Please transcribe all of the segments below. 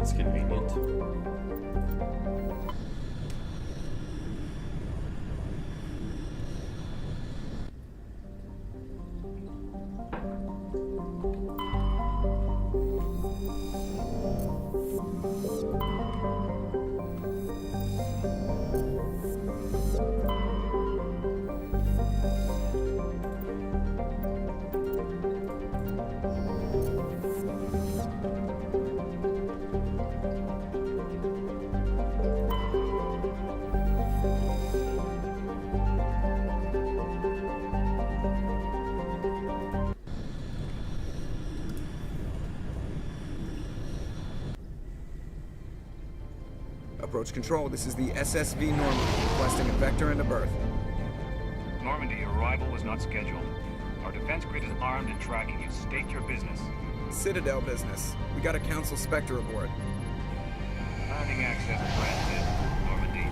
That's convenient. Approach control, this is the SSV Normandy, requesting a vector and a berth. Normandy, your arrival was not scheduled. Our defense grid is armed and tracking you. State your business. Citadel business. We got a Council Spectre aboard. Landing access granted, Normandy.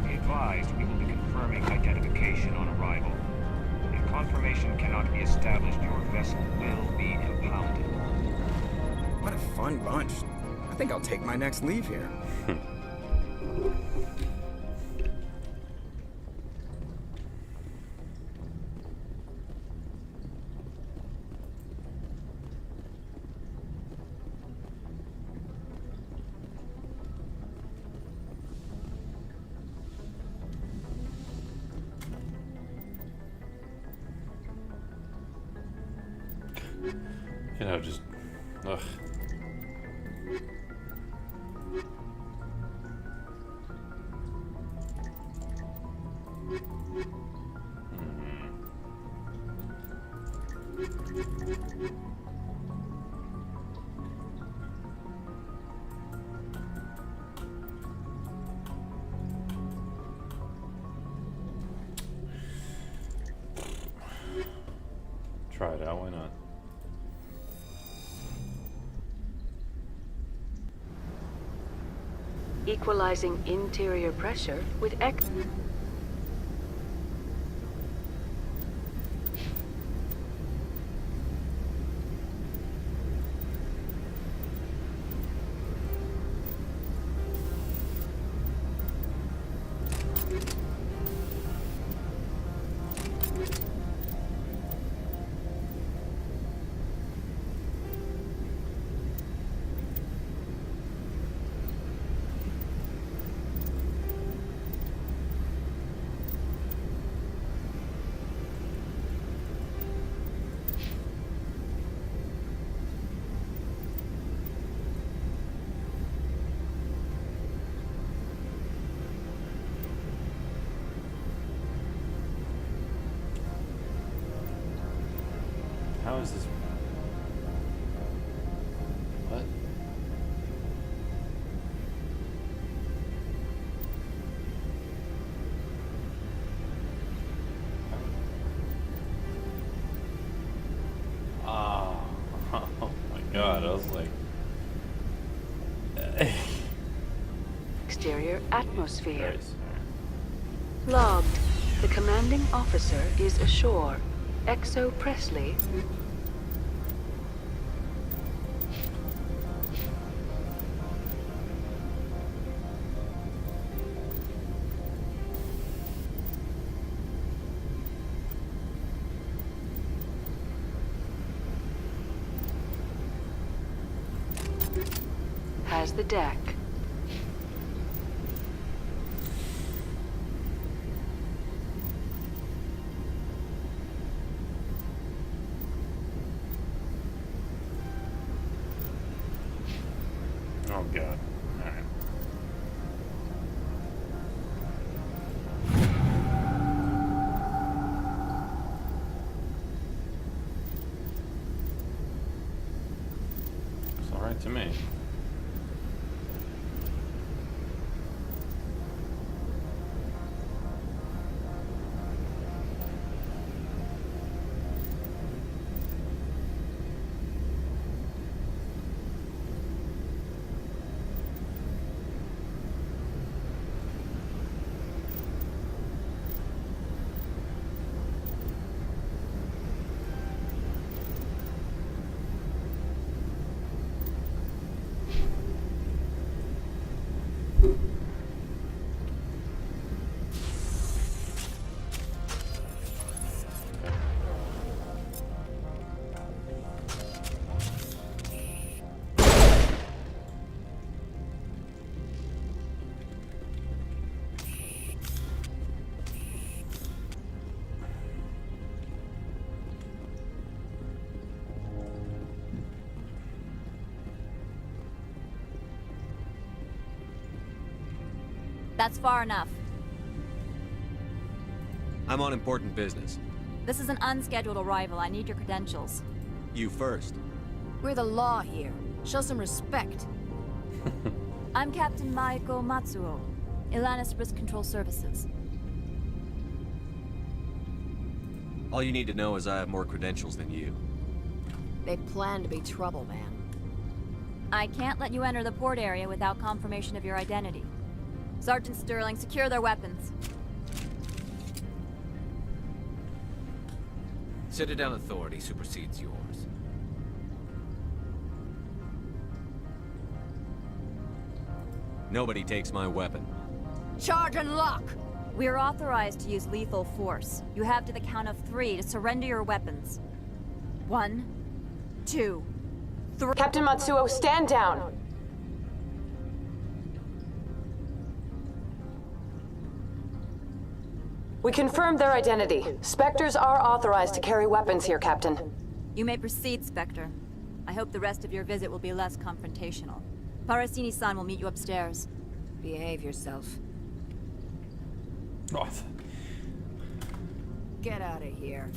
Be advised, we will be confirming identification on arrival. If confirmation cannot be established, your vessel will be impounded. What a fun bunch. I think I'll take my next leave here. You know, just ugh. Try it out, why not? Equalizing interior pressure with How is this? What? Oh, oh my God, I was like... exterior atmosphere. Nice. Logged. The commanding officer is ashore. Exo Presley. Has the deck. Oh God. Alright. It's alright to me. That's far enough. I'm on important business. This is an unscheduled arrival. I need your credentials. You first. We're the law here. Show some respect. I'm Captain Maiko Matsuo, Ilanis Risk Control Services. All you need to know is I have more credentials than you. They plan to be trouble, man. I can't let you enter the port area without confirmation of your identity. Sergeant Sterling, secure their weapons. Citadel authority supersedes yours. Nobody takes my weapon. Charge and lock! We are authorized to use lethal force. You have to the count of 3 to surrender your weapons. 1, 2, 3. Captain Matsuo, stand down! We confirmed their identity. Spectres are authorized to carry weapons here, Captain. You may proceed, Spectre. I hope the rest of your visit will be less confrontational. Parasini-san will meet you upstairs. Behave yourself. Oh, Get out of here.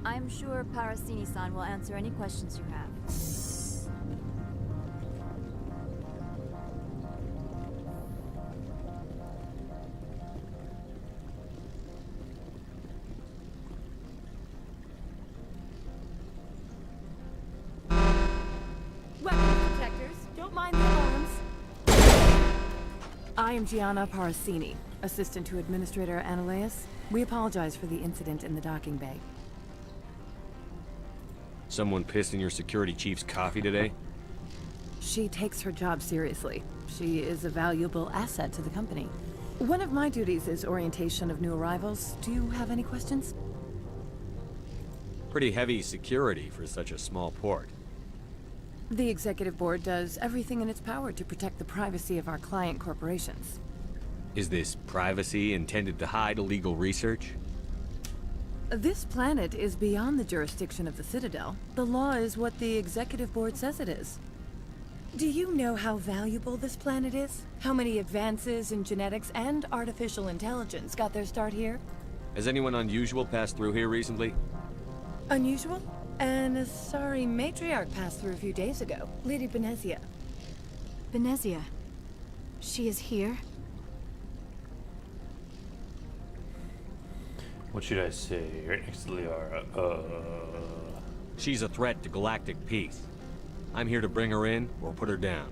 I'm sure Parasini-san will answer any questions you have. Weapons detectors, don't mind the alarms. I am Gianna Parasini, assistant to Administrator Ananias. We apologize for the incident in the docking bay. Someone pissed in your security chief's coffee today? She takes her job seriously. She is a valuable asset to the company. One of my duties is orientation of new arrivals. Do you have any questions? Pretty heavy security for such a small port. The Executive Board does everything in its power to protect the privacy of our client corporations. Is this privacy intended to hide illegal research? This planet is beyond the jurisdiction of the Citadel. The law is what the Executive Board says it is. Do you know how valuable this planet is? How many advances in genetics and artificial intelligence got their start here? Has anyone unusual passed through here recently? Unusual? An Asari matriarch passed through a few days ago. Lady Benezia. Benezia. She is here? what should I say? Right next to Liara. She's a threat to galactic peace. I'm here to bring her in or put her down.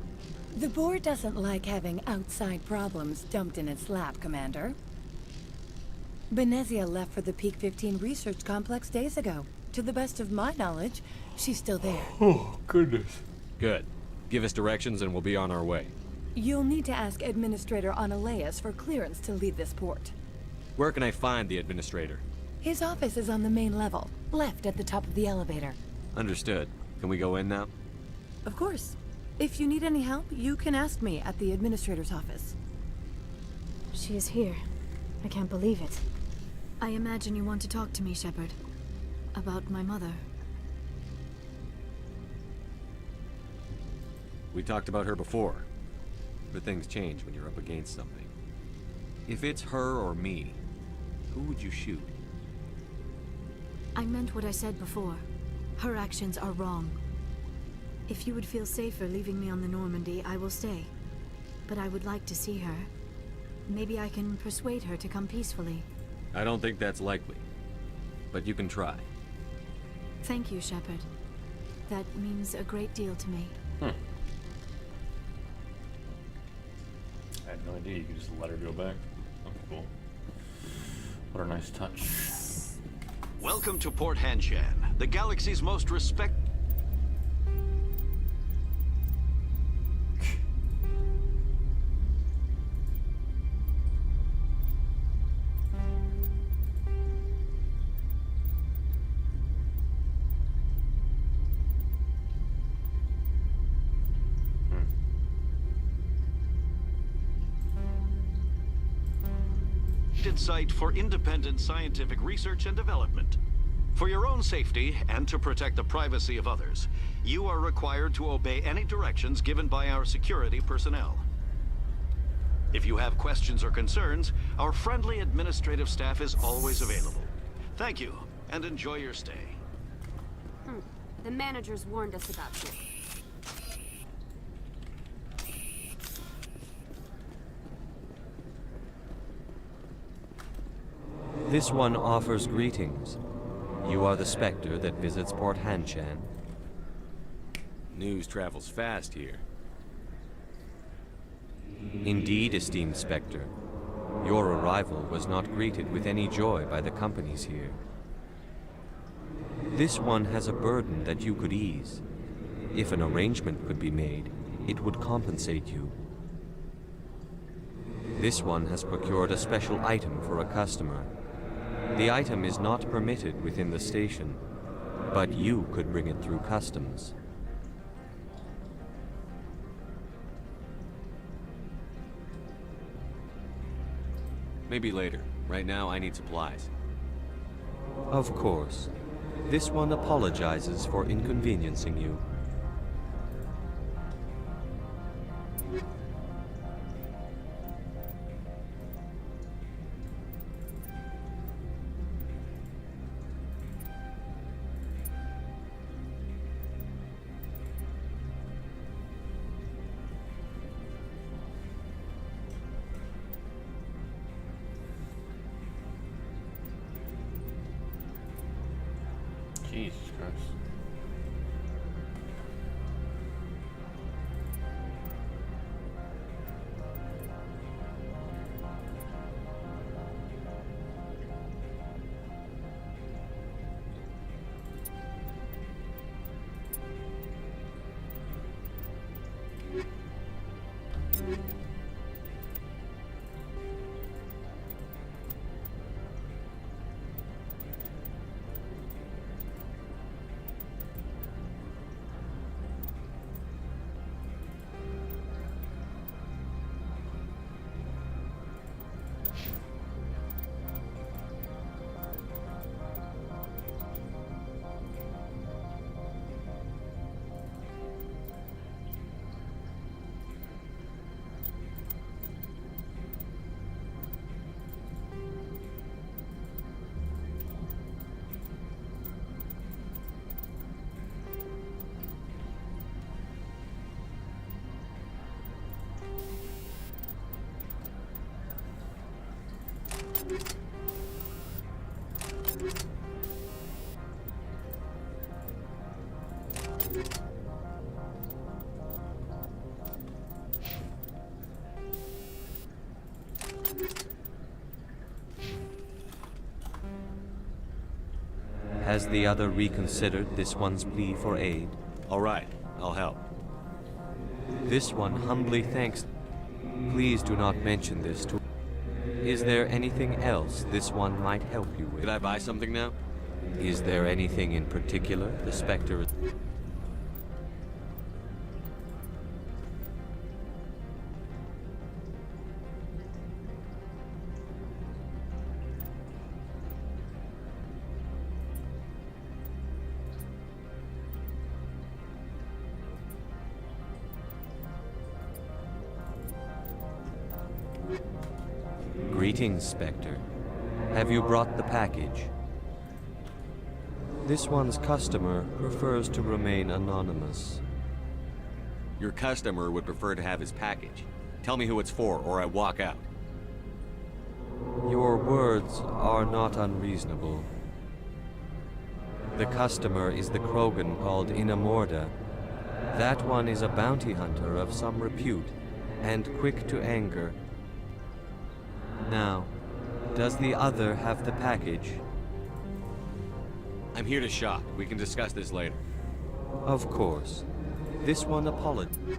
The board doesn't like having outside problems dumped in its lap, Commander. Benezia left for the Peak 15 research complex days ago. To the best of my knowledge, she's still there. Oh, goodness. Good. Give us directions and we'll be on our way. You'll need to ask Administrator Ananias for clearance to leave this port. Where can I find the administrator? His office is on the main level, left at the top of the elevator. Understood. Can we go in now? Of course. If you need any help, you can ask me at the Administrator's office. She is here. I can't believe it. I imagine you want to talk to me, Shepard. About my mother. We talked about her before. But things change when you're up against something. If it's her or me, who would you shoot? I meant what I said before. Her actions are wrong. If you would feel safer leaving me on the Normandy, I will stay. But I would like to see her. Maybe I can persuade her to come peacefully. I don't think that's likely. But you can try. Thank you, Shepard. That means a great deal to me. I had no idea you could just let her go back. Oh, cool. What a nice touch. Welcome to Port Hanshan, the galaxy's most respected. selected site for independent scientific research and development. For your own safety and to protect the privacy of others, you are required to obey any directions given by our security personnel. If you have questions or concerns, our friendly administrative staff is always available. Thank you, and enjoy your stay. The managers warned us about this. This one offers greetings. You are the Spectre that visits Port Hanshan. News travels fast here. Indeed, esteemed Spectre. Your arrival was not greeted with any joy by the companies here. This one has a burden that you could ease. If an arrangement could be made, it would compensate you. This one has procured a special item for a customer. The item is not permitted within the station, but you could bring it through customs. Maybe later. Right now, I need supplies. Of course. This one apologizes for inconveniencing you. Jesus Christ. Has the other reconsidered this one's plea for aid? All right, I'll help. This one humbly thanks. Please do not mention this to... Is there anything else this one might help you with? Could I buy something now? Is there anything in particular the Spectre is... Greetings, Spectre. Have you brought the package? This one's customer prefers to remain anonymous. Your customer would prefer to have his package. Tell me who it's for, or I walk out. Your words are not unreasonable. The customer is the Krogan called Inamorda. That one is a bounty hunter of some repute, and quick to anger. Now, does the other have the package? I'm here to shop. We can discuss this later. Of course. This one apologizes.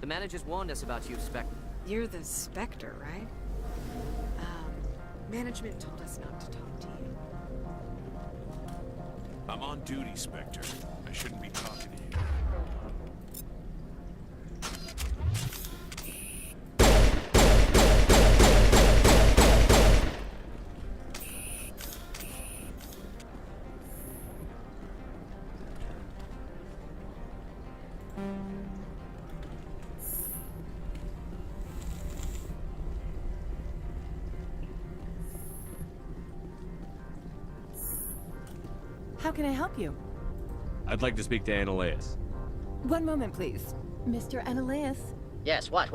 The managers warned us about you, Spectre. You're the Spectre, right? Management told us not to talk to you. I'm on duty, Spectre. I shouldn't be talking to you. How can I help you? I'd like to speak to Annaleas. One moment, please. Mr. Annaleas? Yes, what?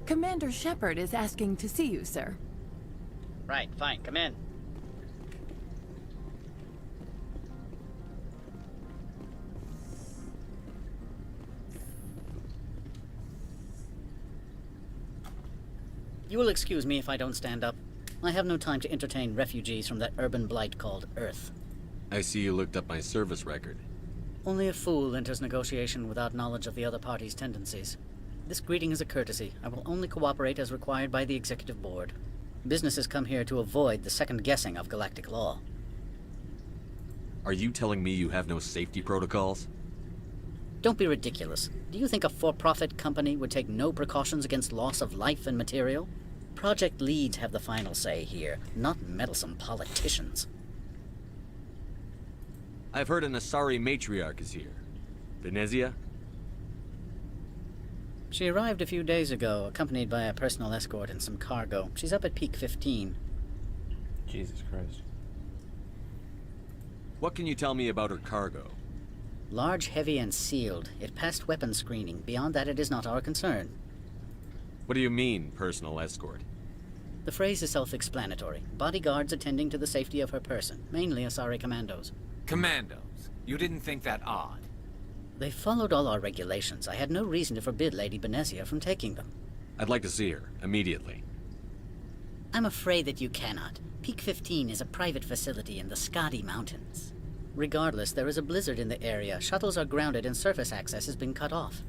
Commander Shepard is asking to see you, sir. Right, fine, come in. You will excuse me if I don't stand up. I have no time to entertain refugees from that urban blight called Earth. I see you looked up my service record. Only a fool enters negotiation without knowledge of the other party's tendencies. This greeting is a courtesy. I will only cooperate as required by the Executive Board. Businesses come here to avoid the second-guessing of galactic law. Are you telling me you have no safety protocols? Don't be ridiculous. Do you think a for-profit company would take no precautions against loss of life and material? Project leads have the final say here, not meddlesome politicians. I've heard an Asari matriarch is here. Venezia? She arrived a few days ago, accompanied by a personal escort and some cargo. She's up at peak 15. Jesus Christ. What can you tell me about her cargo? Large, heavy, and sealed. It passed weapons screening. Beyond that, it is not our concern. What do you mean, personal escort? The phrase is self-explanatory. Bodyguards attending to the safety of her person, mainly Asari commandos. Commandos? You didn't think that odd? They followed all our regulations. I had no reason to forbid Lady Benezia from taking them. I'd like to see her, immediately. I'm afraid that you cannot. Peak 15 is a private facility in the Skadi Mountains. Regardless, there is a blizzard in the area. Shuttles are grounded and surface access has been cut off.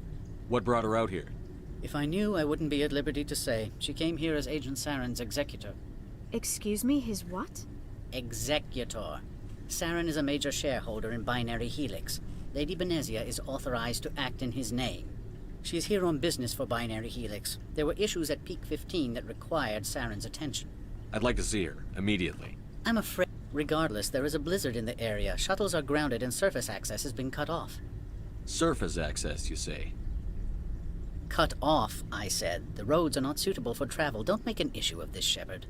What brought her out here? If I knew, I wouldn't be at liberty to say. She came here as Agent Saren's executor. Excuse me, his what? Executor. Saren is a major shareholder in Binary Helix. Lady Benezia is authorized to act in his name. She is here on business for Binary Helix. There were issues at Peak 15 that required Saren's attention. I'd like to see her, immediately. I'm afraid. Regardless, there is a blizzard in the area. Shuttles are grounded and surface access has been cut off. Surface access, you say? Cut off, I said. The roads are not suitable for travel. Don't make an issue of this, Shepard.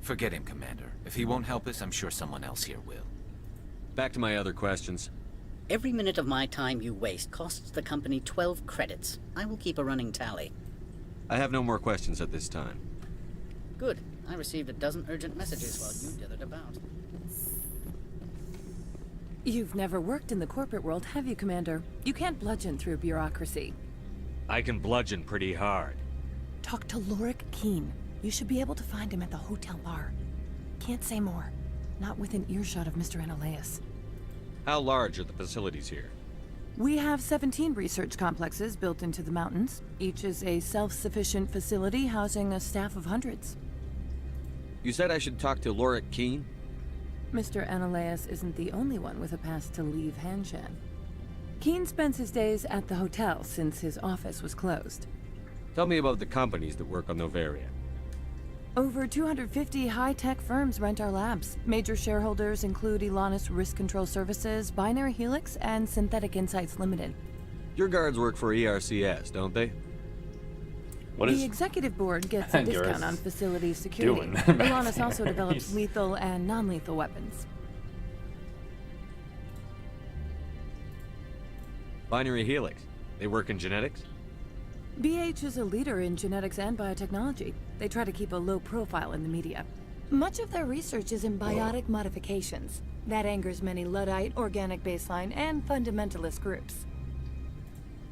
Forget him, Commander. If he won't help us, I'm sure someone else here will. Back to my other questions. Every minute of my time you waste costs the company 12 credits. I will keep a running tally. I have no more questions at this time. Good. I received a dozen urgent messages while you dithered about. You've never worked in the corporate world, have you, Commander? You can't bludgeon through bureaucracy. I can bludgeon pretty hard. Talk to Lorik Keen. You should be able to find him at the hotel bar. Can't say more. Not within earshot of Mr. Annaleas. How large are the facilities here? We have 17 research complexes built into the mountains. Each is a self-sufficient facility housing a staff of hundreds. You said I should talk to Lorik Keen? Mr. Annaleas isn't the only one with a pass to leave Hanshan. Keen spends his days at the hotel since his office was closed. Tell me about the companies that work on Noveria. Over 250 high-tech firms rent our labs. Major shareholders include Elanus Risk Control Services, Binary Helix, and Synthetic Insights Limited. Your guards work for ERCS, don't they? The executive board gets a discount on facility security. Elanus also develops lethal and non-lethal weapons. Binary Helix. They work in genetics? BH is a leader in genetics and biotechnology. They try to keep a low profile in the media. Much of their research is in biotic modifications. That angers many Luddite, organic baseline, and fundamentalist groups.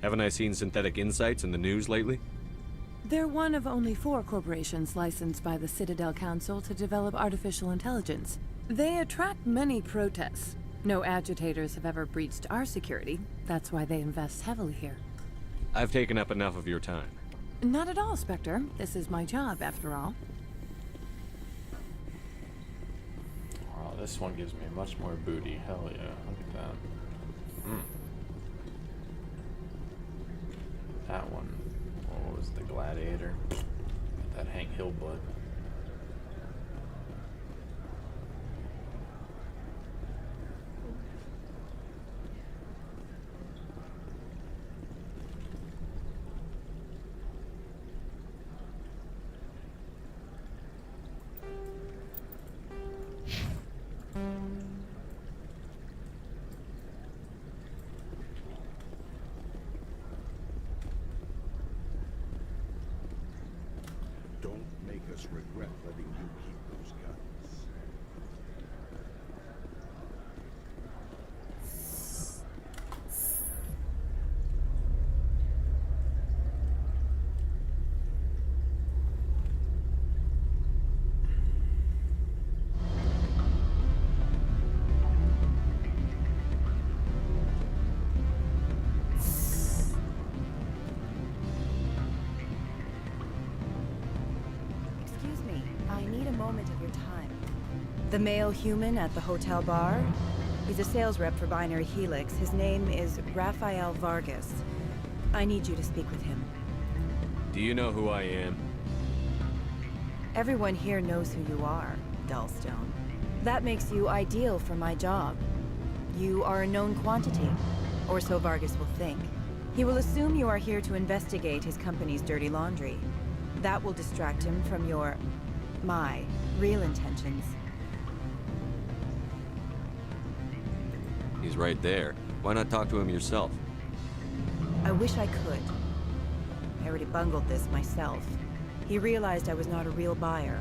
Haven't I seen Synthetic Insights in the news lately? They're one of only 4 corporations licensed by the Citadel Council to develop artificial intelligence. They attract many protests. No agitators have ever breached our security. That's why they invest heavily here. I've taken up enough of your time. Not at all, Spectre. This is my job, after all. Oh, this one gives me much more booty. Hell yeah. Look at that. That one. What was the Gladiator? Got that Hank Hill blood. Don't make us regret letting you keep those guns. Excuse me, I need a moment of your time. The male human at the hotel bar? He's a sales rep for Binary Helix. His name is Rafael Vargas. I need you to speak with him. Do you know who I am? Everyone here knows who you are, Dullstone. That makes you ideal for my job. You are a known quantity, or so Vargas will think. He will assume you are here to investigate his company's dirty laundry. That will distract him from my real intentions. He's right there. Why not talk to him yourself? I wish I could. I already bungled this myself. He realized I was not a real buyer.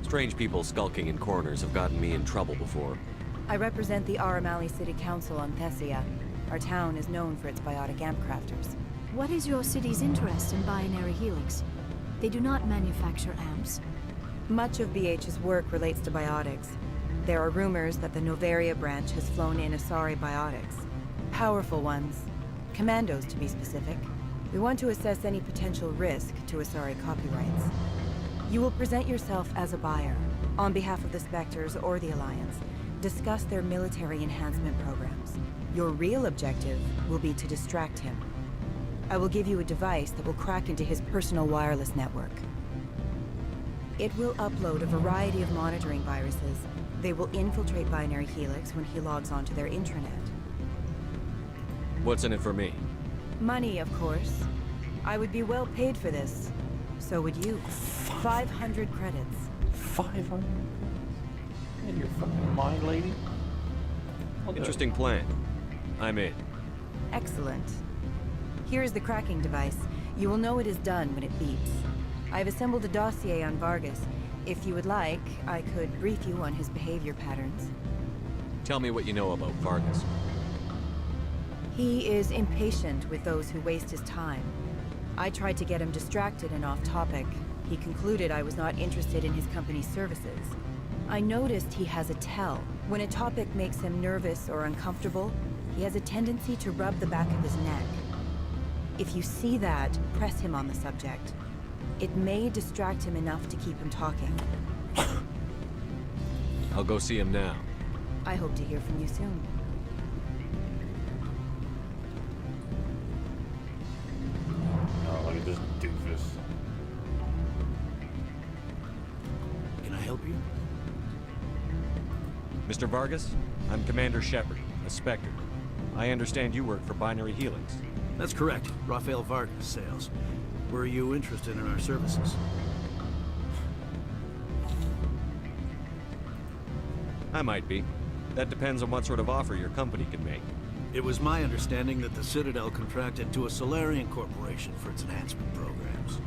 Strange people skulking in corners have gotten me in trouble before. I represent the Aramali City Council on Thessia. Our town is known for its biotic amp crafters. What is your city's interest in Binary Helix? They do not manufacture amps. Much of BH's work relates to biotics. There are rumors that the Noveria branch has flown in Asari biotics. Powerful ones. Commandos, to be specific. We want to assess any potential risk to Asari copyrights. You will present yourself as a buyer, on behalf of the Spectres or the Alliance. Discuss their military enhancement programs. Your real objective will be to distract him. I will give you a device that will crack into his personal wireless network. It will upload a variety of monitoring viruses. They will infiltrate Binary Helix when he logs onto their intranet. What's in it for me? Money, of course. I would be well paid for this. So would you. 500 credits. 500? In your fucking mind, lady? Interesting plan. I'm in. Excellent. Here is the cracking device. You will know it is done when it beeps. I've assembled a dossier on Vargas. If you would like, I could brief you on his behavior patterns. Tell me what you know about Vargas. He is impatient with those who waste his time. I tried to get him distracted and off topic. He concluded I was not interested in his company's services. I noticed he has a tell. When a topic makes him nervous or uncomfortable, he has a tendency to rub the back of his neck. If you see that, press him on the subject. It may distract him enough to keep him talking. I'll go see him now. I hope to hear from you soon. Oh, look at this doofus. Can I help you? Mr. Vargas, I'm Commander Shepard, a Spectre. I understand you work for Binary Helix. That's correct. Rafael Vargas, sales. Were you interested in our services? I might be. That depends on what sort of offer your company can make. It was my understanding that the Citadel contracted to a Solarian corporation for its enhancement programs.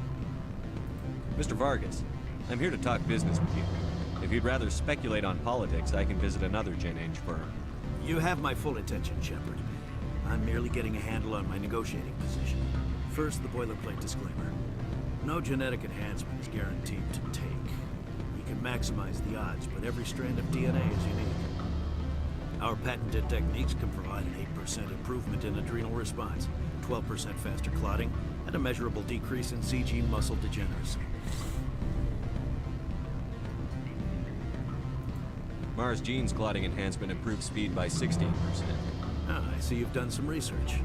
Mr. Vargas, I'm here to talk business with you. If you'd rather speculate on politics, I can visit another Gen Eng firm. You have my full attention, Shepard. I'm merely getting a handle on my negotiating position. First, the boilerplate disclaimer. No genetic enhancement is guaranteed to take. We can maximize the odds, but every strand of DNA is unique. Our patented techniques can provide an 8% improvement in adrenal response, 12% faster clotting, and a measurable decrease in CG muscle degeneracy. Mars Gene's clotting enhancement improved speed by 16%. Ah, I see you've done some research.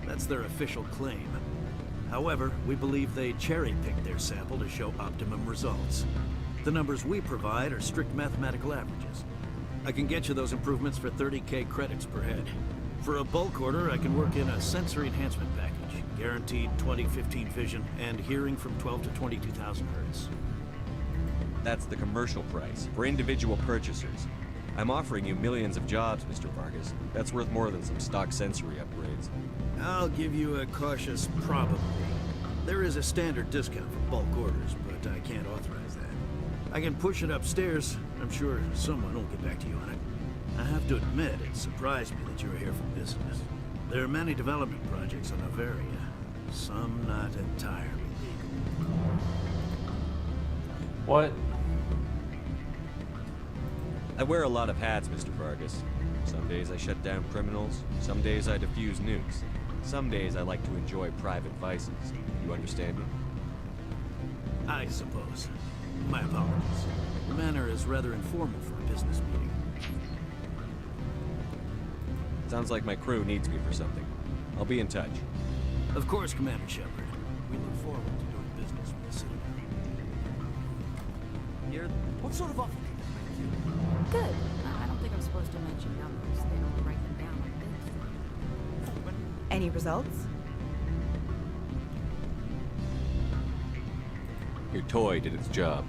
That's their official claim. However, we believe they cherry-picked their sample to show optimum results. The numbers we provide are strict mathematical averages. I can get you those improvements for 30K credits per head. For a bulk order, I can work in a sensory enhancement package. Guaranteed 20/15 vision and hearing from 12 to 22,000 hertz. That's the commercial price, for individual purchasers. I'm offering you millions of jobs, Mr. Vargas. That's worth more than some stock sensory upgrades. I'll give you a cautious probably. There is a standard discount for bulk orders, but I can't authorize that. I can push it upstairs. I'm sure someone will get back to you on it. I have to admit, it surprised me that you're here for business. There are many development projects on Noveria, some not entirely legal. What? I wear a lot of hats, Mr. Vargas. Some days I shut down criminals, some days I defuse nukes. Some days I like to enjoy private vices. You understand me? I suppose. My apologies. The manner is rather informal for a business meeting. Sounds like my crew needs me for something. I'll be in touch. Of course, Commander Shepard. We look forward to doing business with the Citadel. What sort of offer did they make you? Good. I don't think I'm supposed to mention numbers. They don't write them down like this. Any results? Your toy did its job.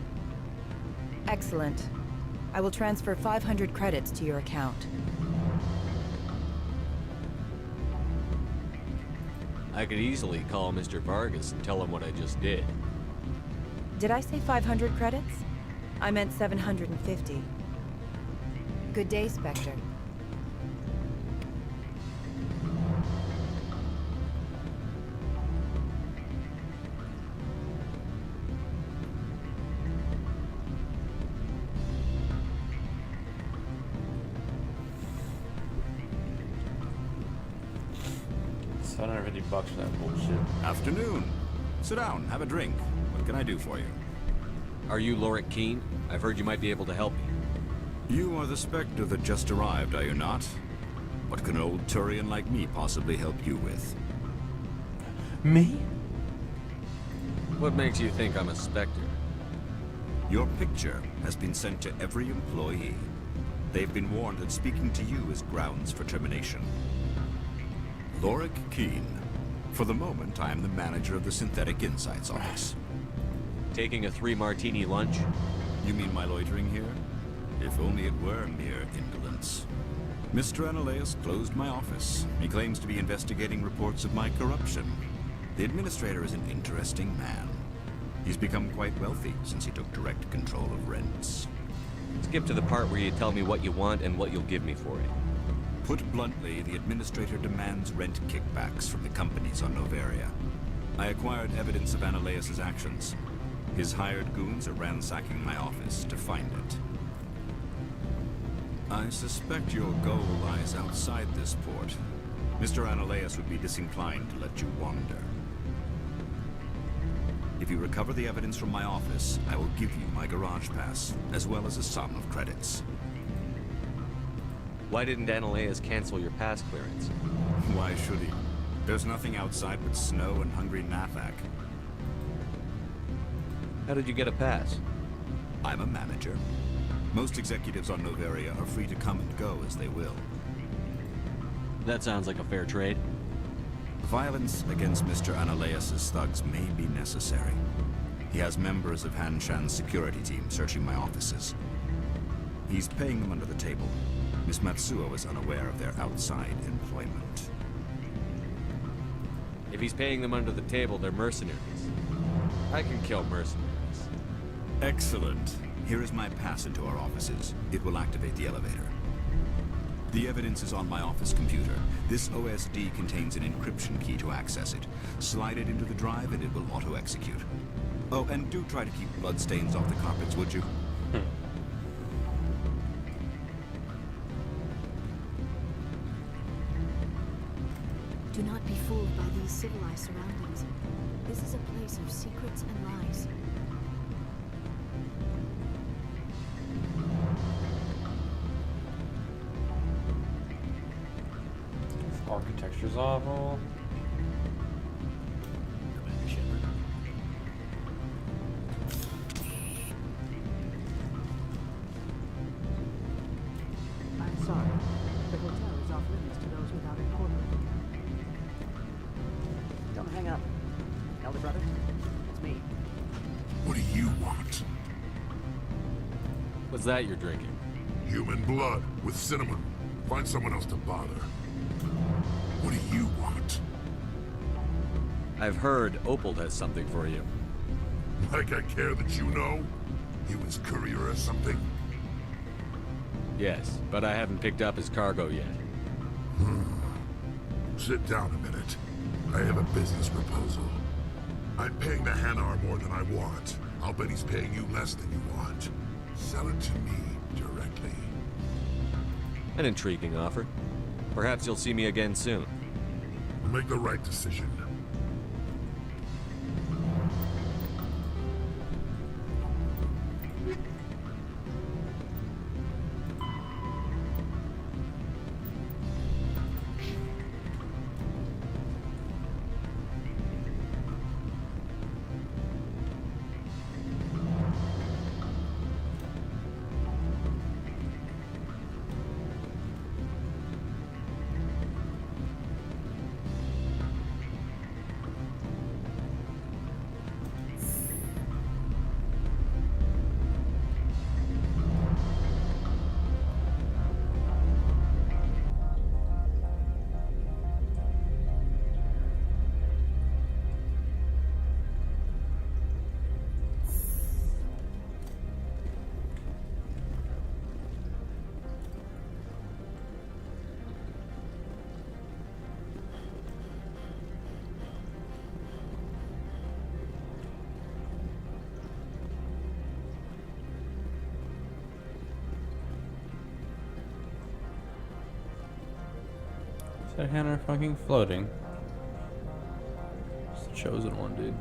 Excellent. I will transfer 500 credits to your account. I could easily call Mr. Vargas and tell him what I just did. Did I say 500 credits? I meant 750. Good day, Spectre. $750 for that bullshit. Afternoon. Sit down, have a drink. What can I do for you? Are you Lorik Keene? I've heard you might be able to help me. You are the Spectre that just arrived, are you not? What can an old Turian like me possibly help you with? Me? What makes you think I'm a Spectre? Your picture has been sent to every employee. They've been warned that speaking to you is grounds for termination. Lorik Keene. For the moment, I am the manager of the Synthetic Insights Office. Taking a 3-martini lunch? You mean my loitering here? If only it were mere indolence. Mr. Analaeus closed my office. He claims to be investigating reports of my corruption. The administrator is an interesting man. He's become quite wealthy since he took direct control of rents. Skip to the part where you tell me what you want and what you'll give me for it. Put bluntly, the administrator demands rent kickbacks from the companies on Noveria. I acquired evidence of Analaeus' actions. His hired goons are ransacking my office to find it. I suspect your goal lies outside this port. Mr. Analaeus would be disinclined to let you wander. If you recover the evidence from my office, I will give you my garage pass, as well as a sum of credits. Why didn't Analaeus cancel your pass clearance? Why should he? There's nothing outside but snow and hungry Nathak. How did you get a pass? I'm a manager. Most executives on Noveria are free to come and go as they will. That sounds like a fair trade. Violence against Mr. Analaeus' thugs may be necessary. He has members of Hanshan's security team searching my offices. He's paying them under the table. Miss Matsuo is unaware of their outside employment. If he's paying them under the table, they're mercenaries. I can kill mercenaries. Excellent. Here is my pass into our offices. It will activate the elevator. The evidence is on my office computer. This OSD contains an encryption key to access it. Slide it into the drive and it will auto-execute. Oh, and do try to keep bloodstains off the carpets, would you? Do not be fooled by these civilized surroundings. This is a place of secrets and lies. Architecture's awful. I'm sorry. The hotel is off limits to those without a corporate account. Don't hang up. Elder brother, it's me. What do you want? What's that you're drinking? Human blood with cinnamon. Find someone else to bother. What do you want? I've heard Opal has something for you. Like I care that you know? He was courier or something? Yes, but I haven't picked up his cargo yet. Sit down a minute. I have a business proposal. I'm paying the Hanar more than I want. I'll bet he's paying you less than you want. Sell it to me directly. An intriguing offer. Perhaps you'll see me again soon. Make the right decision. Is that Hannah fucking floating? It's the chosen one, dude.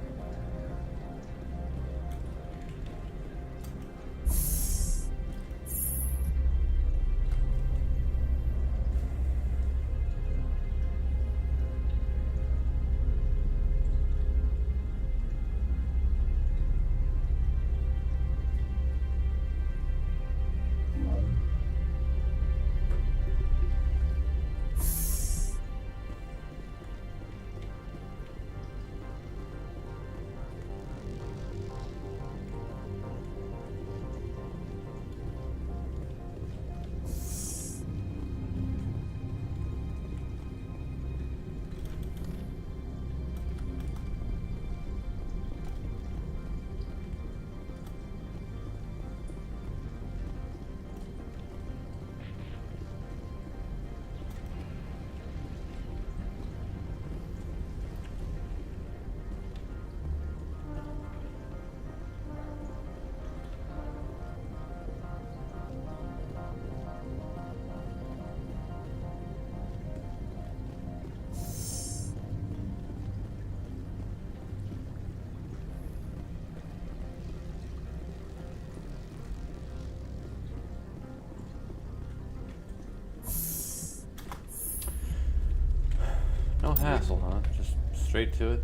No hassle, huh? Just straight to it.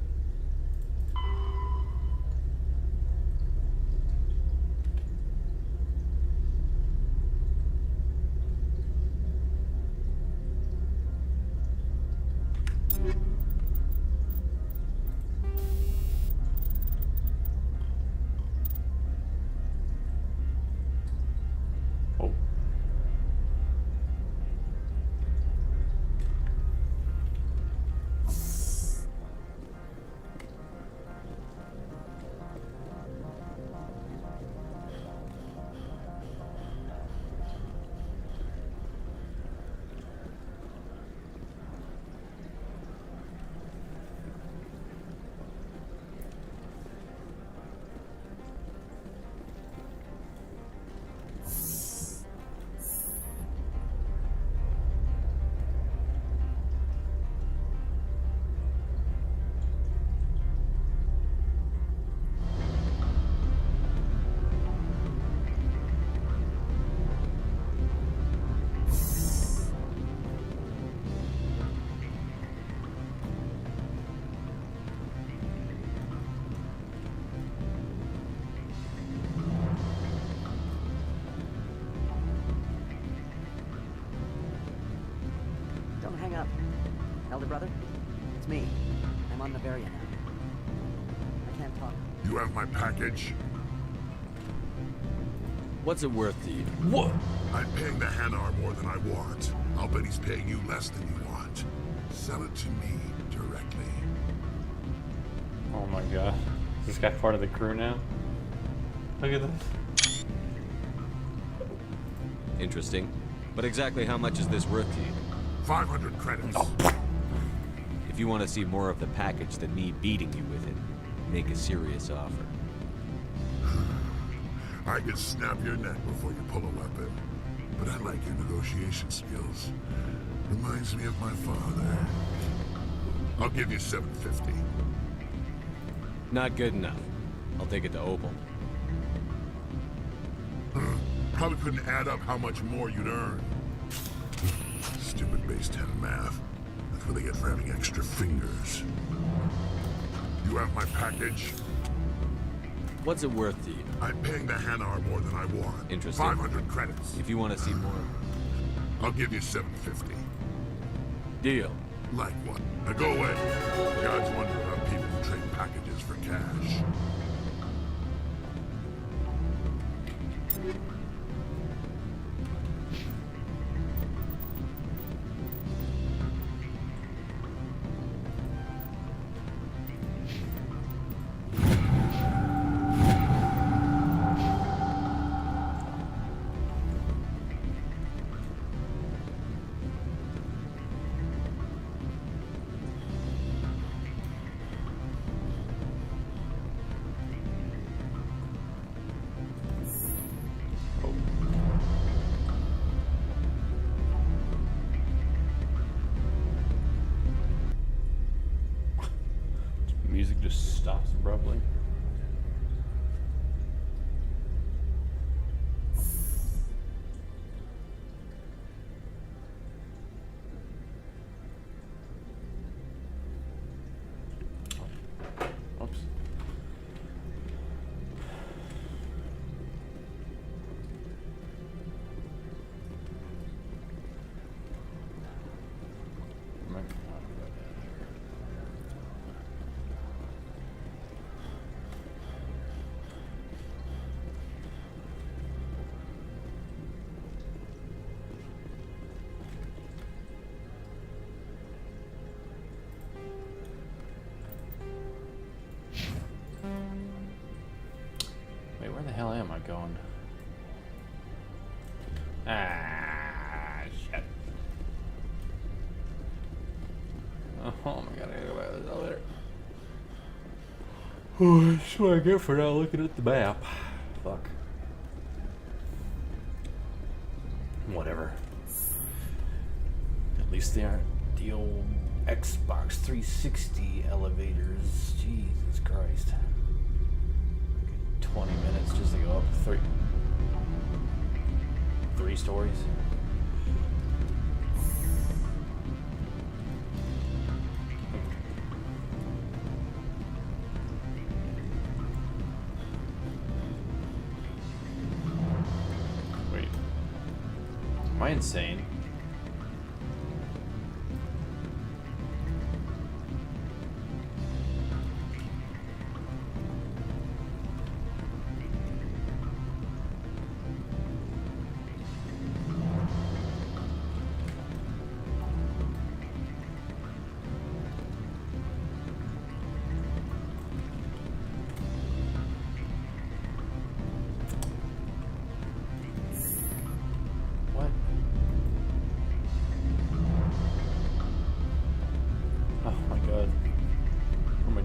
It's me. I'm on Noveria now. I can't talk. You have my package? What's it worth to you? What? I'm paying the Hanar more than I want. I'll bet he's paying you less than you want. Sell it to me directly. Oh my god. Is this guy part of the crew now? Look at this. Interesting. But exactly how much is this worth to you? 500 credits. If you want to see more of the package than me beating you with it, make a serious offer. I can snap your neck before you pull a weapon. But I like your negotiation skills. Reminds me of my father. I'll give you 750. Not good enough. I'll take it to Opal. Probably couldn't add up how much more you'd earn. Stupid base 10 math. That's what they get for having extra fingers. You have my package? What's it worth to you? I'm paying the Hanar more than I want. Interesting. 500 credits. If you want to see more, I'll give you 750. Deal. Like what? Now go away. God's wonder about people who trade packages for cash. Music just stops abruptly. Oops. Wait, where the hell am I going? Ah, shit. Oh my god, I gotta go back to this elevator. Oh, that's what I get for not looking at the map. Fuck. Whatever. At least they aren't the old Xbox 360 elevators. Jesus Christ. 20 minutes just to go up three stories. Wait. Am I insane?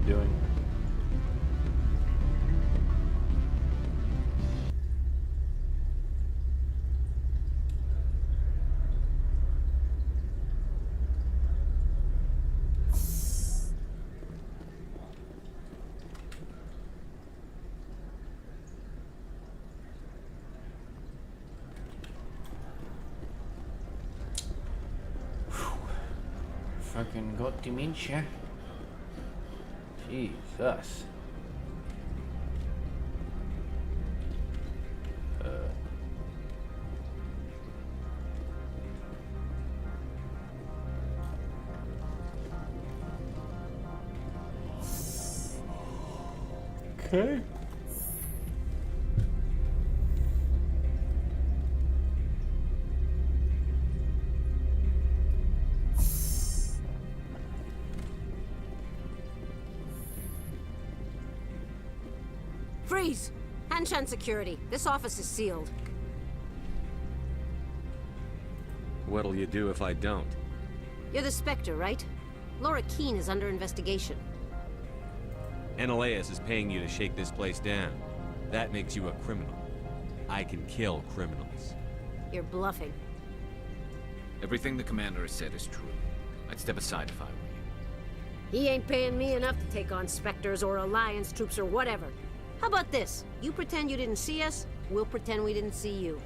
Doing? Fucking got dementia. Jesus. Okay. Freeze! Hanshan security. This office is sealed. What'll you do if I don't? You're the Spectre, right? Laura Keene is under investigation. Ananias is paying you to shake this place down. That makes you a criminal. I can kill criminals. You're bluffing. Everything the commander has said is true. I'd step aside if I were you. He ain't paying me enough to take on Spectres or Alliance troops or whatever. How about this? You pretend you didn't see us, we'll pretend we didn't see you.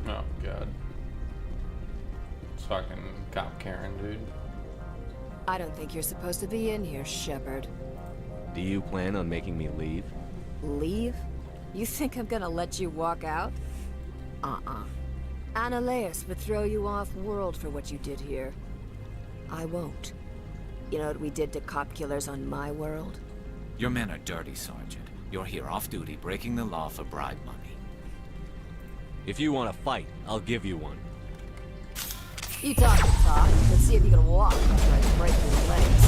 Oh god. It's fucking Cop Karen, dude. I don't think you're supposed to be in here, Shepard. Do you plan on making me leave? Leave? You think I'm gonna let you walk out? Ananias would throw you off-world for what you did here. I won't. You know what we did to cop killers on my world? Your men are dirty, Sergeant. You're here off-duty, breaking the law for bribe money. If you want to fight, I'll give you one. You talk the talk. Let's see if you can walk after I break your legs.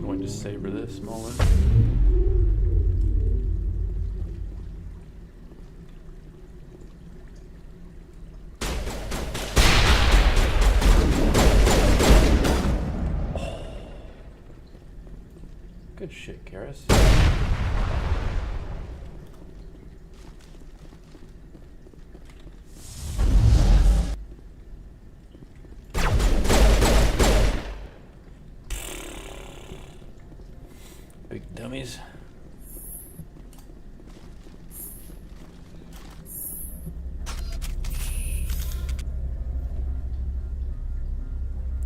Going to savor this moment. Good shit, Karis. Big dummies.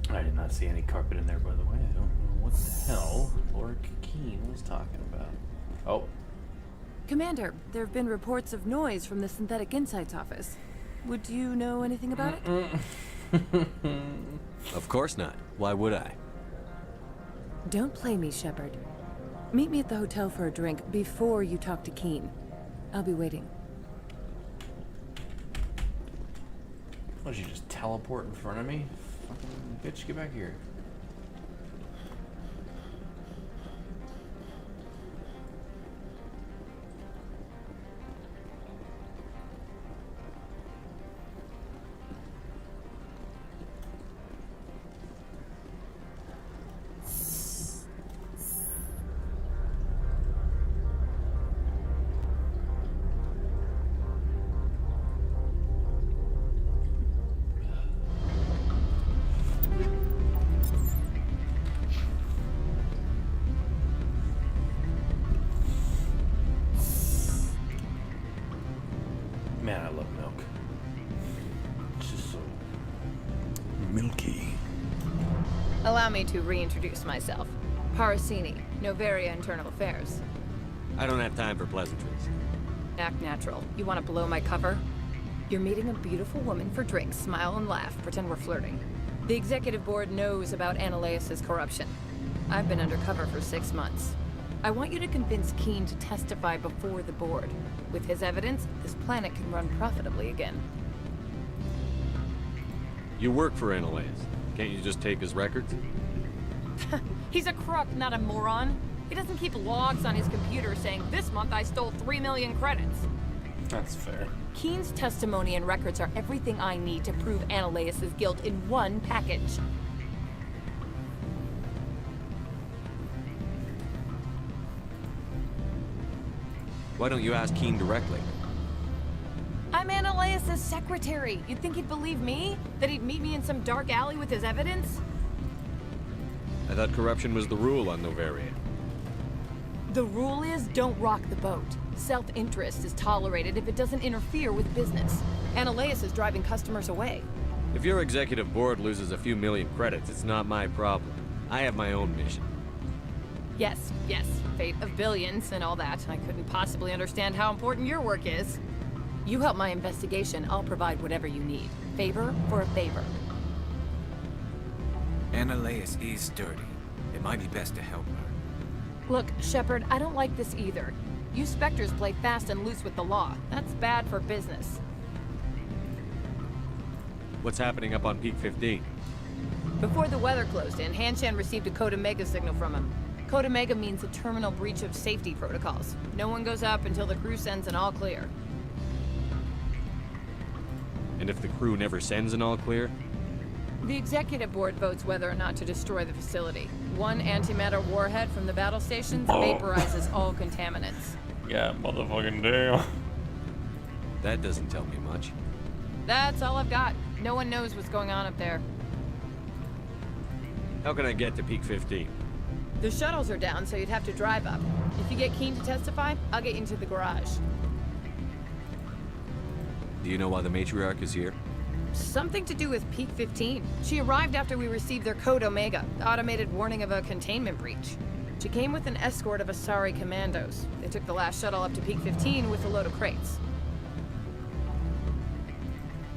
I did not see any carpet in there, by the way. I don't know what the hell Laura Keene was talking about. Oh. Commander, there have been reports of noise from the Synthetic Insights office. Would you know anything about it? Of course not. Why would I? Don't play me, Shepard. Meet me at the hotel for a drink before you talk to Keene. I'll be waiting. What, did you just teleport in front of me? Fucking bitch, get back here. Man, I love milk. It's just so milky. Allow me to reintroduce myself. Parasini, Noveria Internal Affairs. I don't have time for pleasantries. Act natural. You want to blow my cover? You're meeting a beautiful woman for drinks, smile and laugh, pretend we're flirting. The executive board knows about Ananias' corruption. I've been undercover for 6 months. I want you to convince Keen to testify before the board. With his evidence, this planet can run profitably again. You work for Ananias. Can't you just take his records? He's a crook, not a moron. He doesn't keep logs on his computer saying, this month I stole 3 million credits. That's fair. Keen's testimony and records are everything I need to prove Ananias' guilt in one package. Why don't you ask Keen directly? I'm Ananias' secretary. You'd think he'd believe me? That he'd meet me in some dark alley with his evidence? I thought corruption was the rule on Noveria. The rule is, don't rock the boat. Self-interest is tolerated if it doesn't interfere with business. Ananias is driving customers away. If your executive board loses a few million credits, it's not my problem. I have my own mission. Yes, fate of billions and all that. I couldn't possibly understand how important your work is. You help my investigation, I'll provide whatever you need. Favor for a favor. Ananias is dirty. It might be best to help her. Look, Shepard, I don't like this either. You Spectres play fast and loose with the law. That's bad for business. What's happening up on Peak 15? Before the weather closed in, Hanshan received a Code Omega signal from him. Code Omega means a terminal breach of safety protocols. No one goes up until the crew sends an all clear. And if the crew never sends an all clear? The executive board votes whether or not to destroy the facility. One antimatter warhead from the battle stations vaporizes all contaminants. Yeah, motherfucking damn. That doesn't tell me much. That's all I've got. No one knows what's going on up there. How can I get to Peak 15? The shuttles are down, so you'd have to drive up. If you get Keen to testify, I'll get you into the garage. Do you know why the matriarch is here? Something to do with Peak 15. She arrived after we received their Code Omega, the automated warning of a containment breach. She came with an escort of Asari commandos. They took the last shuttle up to Peak 15 with a load of crates.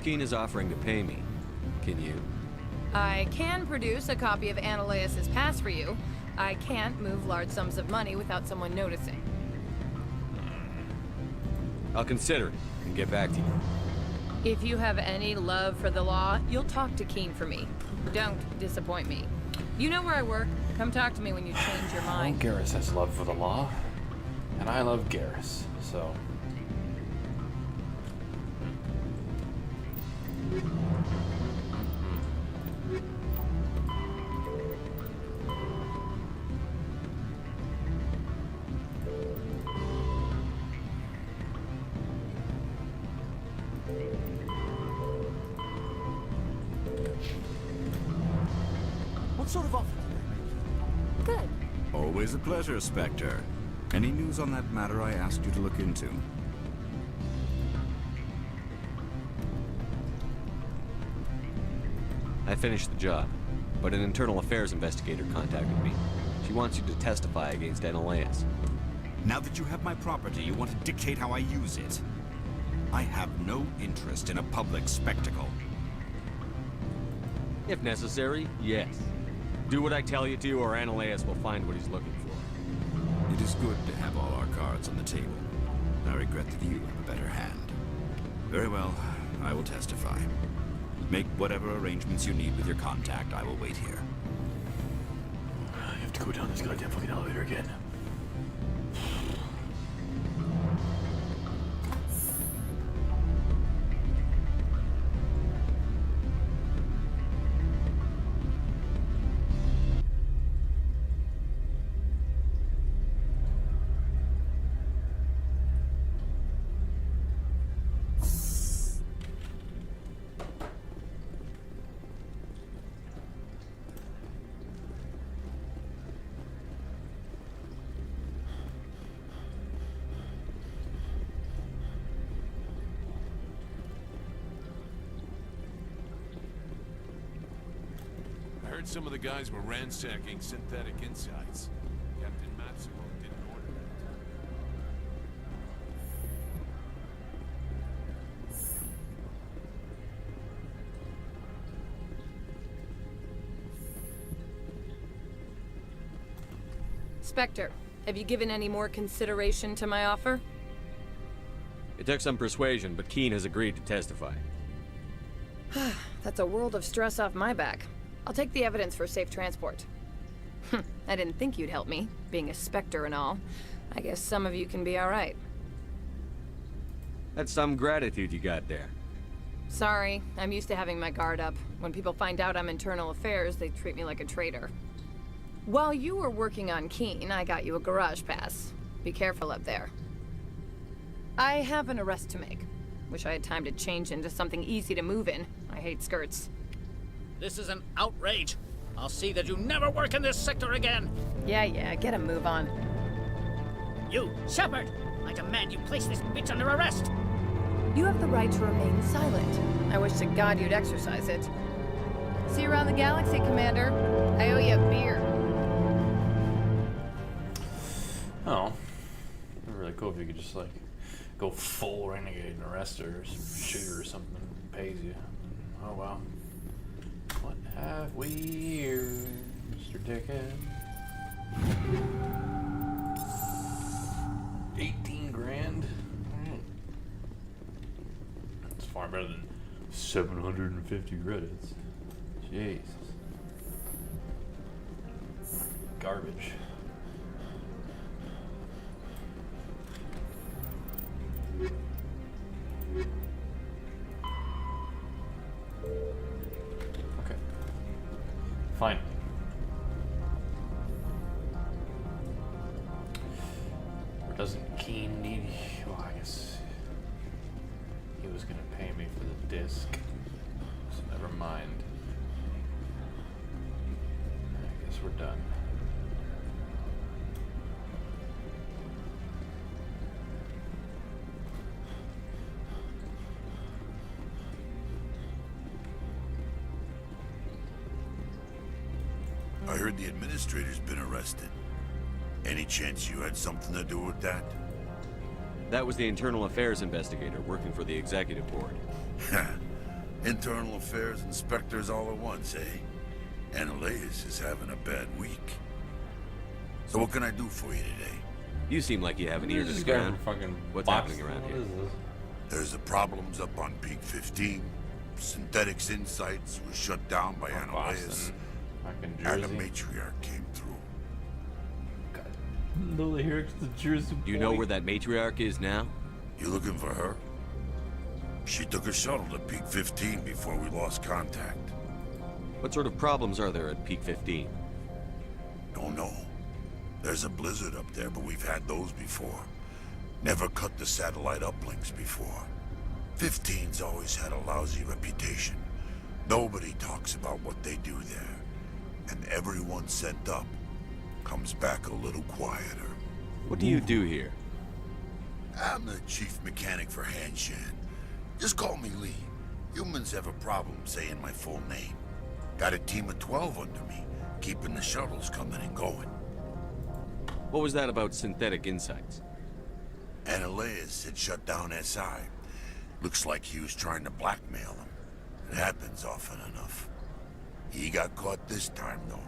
Keen is offering to pay me. Can you? I can produce a copy of Ananias' pass for you. I can't move large sums of money without someone noticing. I'll consider it and get back to you. If you have any love for the law, you'll talk to Keen for me. Don't disappoint me. You know where I work. Come talk to me when you change your mind. Well, Garrus has love for the law, and I love Garrus, so... What sort of offer did they make? Good. Always a pleasure, Spectre. Any news on that matter I asked you to look into? I finished the job, but an internal affairs investigator contacted me. She wants you to testify against Ananias. Now that you have my property, you want to dictate how I use it. I have no interest in a public spectacle. If necessary, yes. Do what I tell you to, or Ananias will find what he's looking for. It is good to have all our cards on the table. I regret that you have a better hand. Very well, I will testify. Make whatever arrangements you need with your contact. I will wait here. You have to go down this goddamn fucking elevator again. I heard some of the guys were ransacking synthetic insides. Captain Matsuo didn't order that. Spectre, have you given any more consideration to my offer? It took some persuasion, but Keen has agreed to testify. That's a world of stress off my back. I'll take the evidence for safe transport. I didn't think you'd help me, being a Spectre and all. I guess some of you can be alright. That's some gratitude you got there. Sorry, I'm used to having my guard up. When people find out I'm internal affairs, they treat me like a traitor. While you were working on Keen, I got you a garage pass. Be careful up there. I have an arrest to make. Wish I had time to change into something easy to move in. I hate skirts. This is an outrage. I'll see that you never work in this sector again. Yeah, get a move on. You, Shepard! I demand you place this bitch under arrest! You have the right to remain silent. I wish to God you'd exercise it. See you around the galaxy, Commander. I owe you a beer. Oh. It'd be really cool if you could just, like, go full renegade and arrest her or shoot her or something and pays you. Oh, wow. What have we here, Mr. Dickhead? 18 grand? That's far better than 750 credits. Jeez. Garbage. Okay. Fine. Or doesn't Keen need... Well, I guess he was gonna pay me for the disc. So never mind. I guess we're done. I heard the administrator's been arrested. Any chance you had something to do with that? That was the internal affairs investigator working for the executive board. Internal affairs inspectors all at once, eh? Annaleus is having a bad week. So what can I do for you today? You seem like you have an ear to the ground. What's happening around here? There's the problems up on Peak 15. Synthetics Insights was shut down by Annaleus. And the matriarch came through. No, the Jersey. Do you know where that matriarch is now? You looking for her? She took a shuttle to Peak 15 before we lost contact. What sort of problems are there at Peak 15? Don't know. There's a blizzard up there, but we've had those before. Never cut the satellite uplinks before. 15's always had a lousy reputation. Nobody talks about what they do there. And everyone sent up comes back a little quieter. What do you do here? I'm the chief mechanic for Hanshan. Just call me Lee. Humans have a problem saying my full name. Got a team of 12 under me, keeping the shuttles coming and going. What was that about Synthetic Insights? Annaleus had shut down SI. Looks like he was trying to blackmail them. It happens often enough. He got caught this time, though.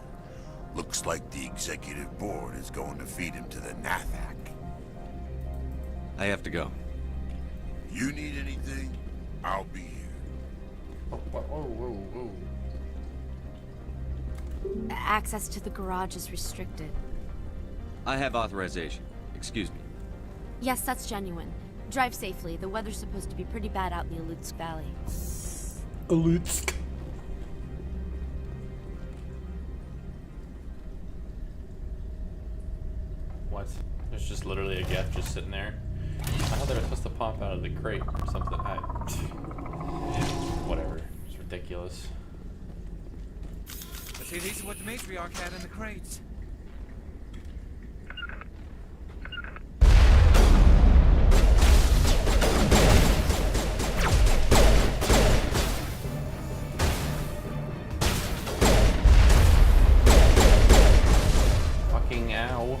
Looks like the executive board is going to feed him to the Nathak. I have to go. You need anything? I'll be here. Whoa. Access to the garage is restricted. I have authorization. Excuse me. Yes, that's genuine. Drive safely. The weather's supposed to be pretty bad out in the Alutsk Valley. Alutsk. What? There's just literally a Geth just sitting there. I thought they were supposed to pop out of the crate or something. Whatever. It's ridiculous. But see, these are what the matriarch had in the crates. Fucking ow.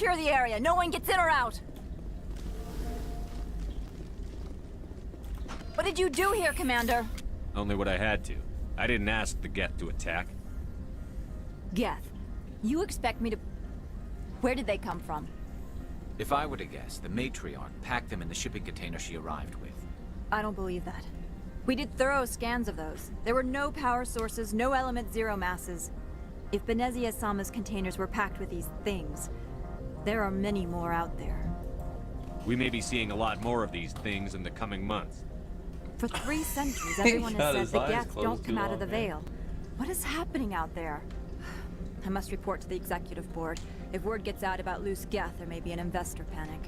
Secure the area. No one gets in or out. What did you do here, Commander? Only what I had to. I didn't ask the Geth to attack. Geth, you expect me to... Where did they come from? If I were to guess, the matriarch packed them in the shipping container she arrived with. I don't believe that. We did thorough scans of those. There were no power sources, no element zero masses. If Benezia-sama's containers were packed with these things, there are many more out there. We may be seeing a lot more of these things in the coming months. For 3 centuries, everyone has said the Geth don't come out of the Veil. What is happening out there? I must report to the executive board. If word gets out about loose Geth, there may be an investor panic.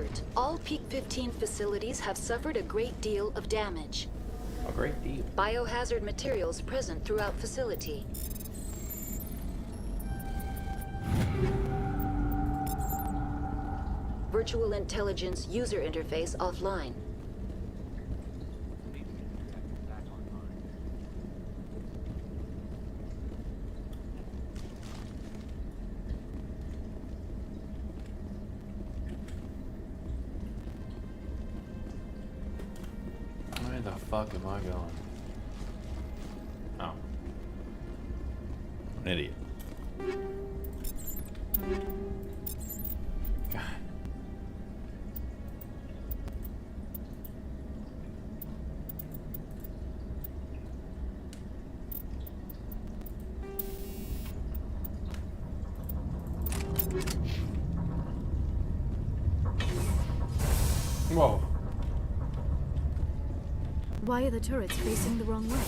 alert. All Peak 15 facilities have suffered a great deal of damage. A great deal. Biohazard materials present throughout facility. Virtual intelligence user interface offline. Where the fuck am I going? Oh. An idiot. God. Whoa. Why are the turrets facing the wrong way?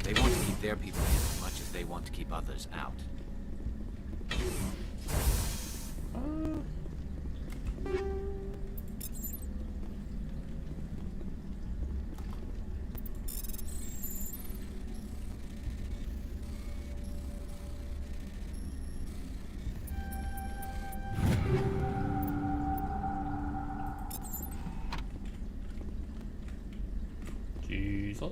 They want to keep their people in as much as they want to keep others out. Jesus.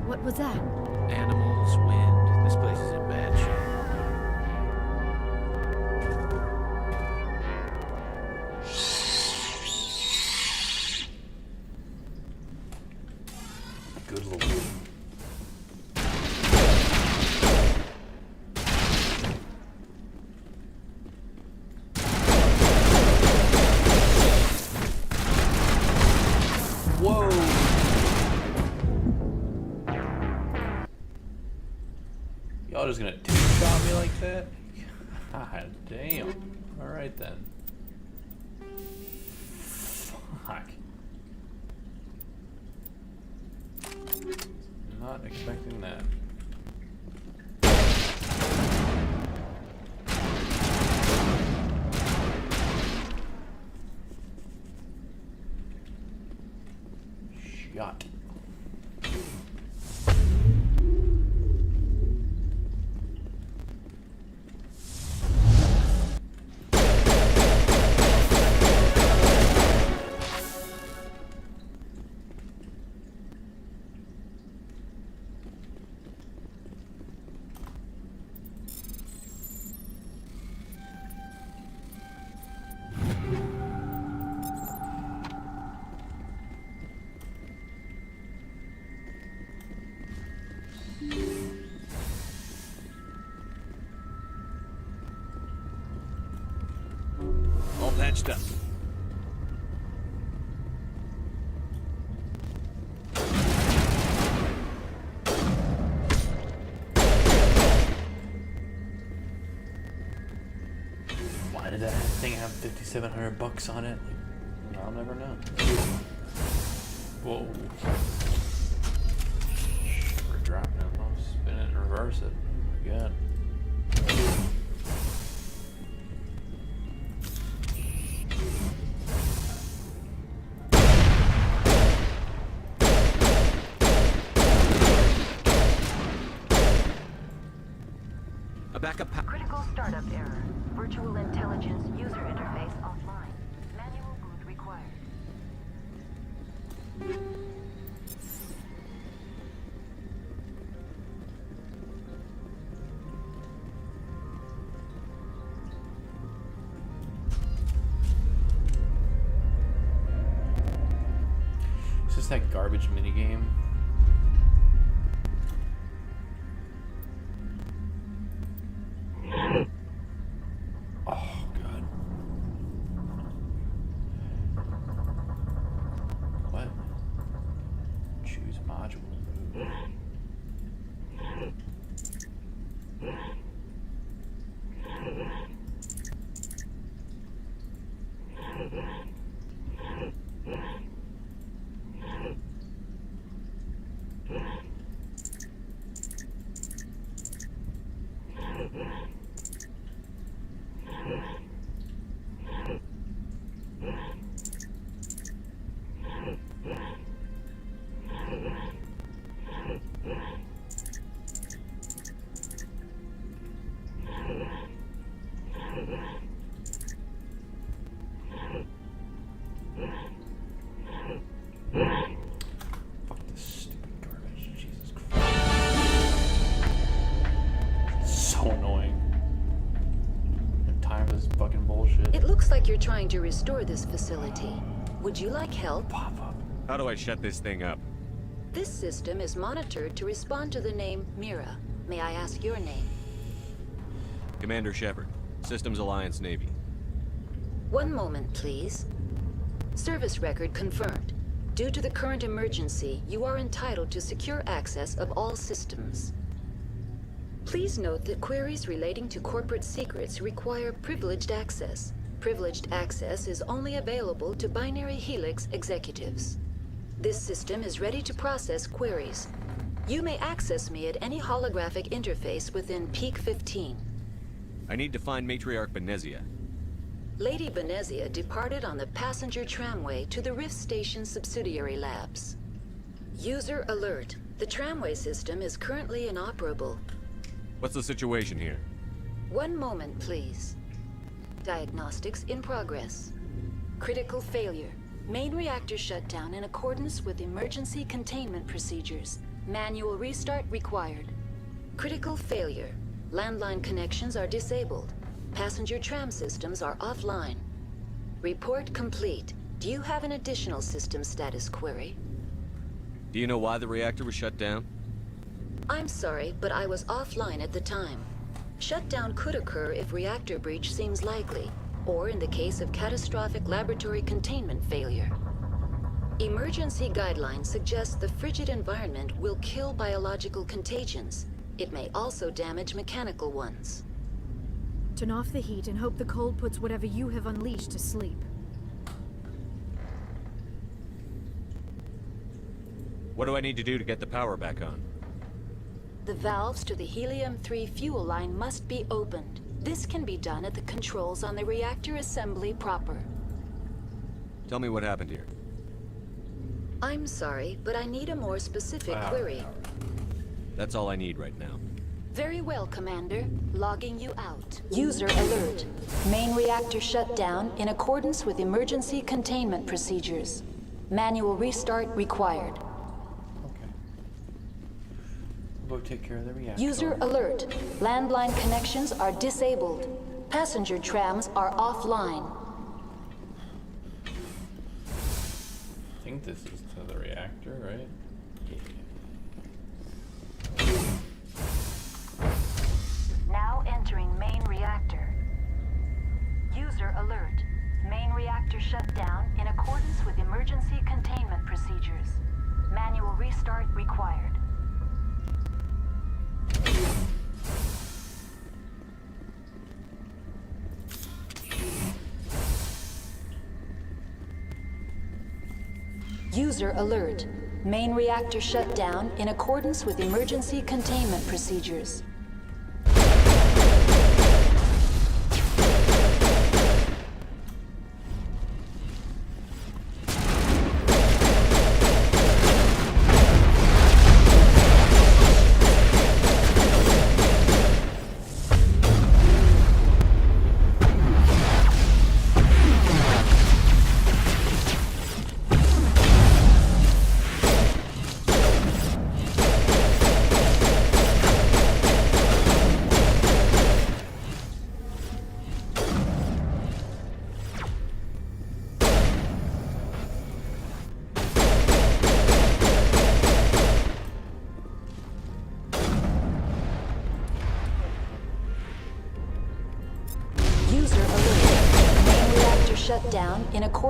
What was that? Animals, wind. This place is in bad shape. Good lord. Whoa. Y'all just gonna two-shot me like that? God damn. Alright then. Fuck. Not expecting that. Shot. All patched up. Why did that thing have $5,700 on it? Like, I'll never know. Whoa. We're dropping it. I'll spin it and reverse it. Oh my god. A backup Critical startup error. Virtual intelligence user interface offline. Manual boot required. that garbage minigame? Oh, God. What? Choose module. Fuck this stupid garbage. Jesus Christ. So annoying. I'm tired of this fucking bullshit. It looks like you're trying to restore this facility. Would you like help? How do I shut this thing up? This system is monitored to respond to the name Mira. May I ask your name? Commander Shepard, Systems Alliance Navy. One moment, please. Service record confirmed. Due to the current emergency, you are entitled to secure access of all systems. Please note that queries relating to corporate secrets require privileged access. Privileged access is only available to Binary Helix executives. This system is ready to process queries. You may access me at any holographic interface within Peak 15. I need to find Matriarch Benezia. Lady Benezia departed on the passenger tramway to the Rift Station subsidiary labs. User alert. The tramway system is currently inoperable. What's the situation here? One moment, please. Diagnostics in progress. Critical failure. Main reactor shutdown in accordance with emergency containment procedures. Manual restart required. Critical failure. Landline connections are disabled. Passenger tram systems are offline. Report complete. Do you have an additional system status query? Do you know why the reactor was shut down? I'm sorry, but I was offline at the time. Shutdown could occur if reactor breach seems likely, or in the case of catastrophic laboratory containment failure. Emergency guidelines suggest the frigid environment will kill biological contagions. It may also damage mechanical ones. Turn off the heat and hope the cold puts whatever you have unleashed to sleep. What do I need to do to get the power back on? The valves to the helium-3 fuel line must be opened. This can be done at the controls on the reactor assembly proper. Tell me what happened here. I'm sorry, but I need a more specific query. That's all I need right now. Very well, Commander. Logging you out. User alert. Main reactor shut down in accordance with emergency containment procedures. Manual restart required. We'll go take care of the reactor. User alert. Landline connections are disabled. Passenger trams are offline. I think this is to the reactor, right? Now entering main reactor. User alert. Main reactor shut down in accordance with emergency containment procedures. Manual restart required. User alert. Main reactor shut down in accordance with emergency containment procedures.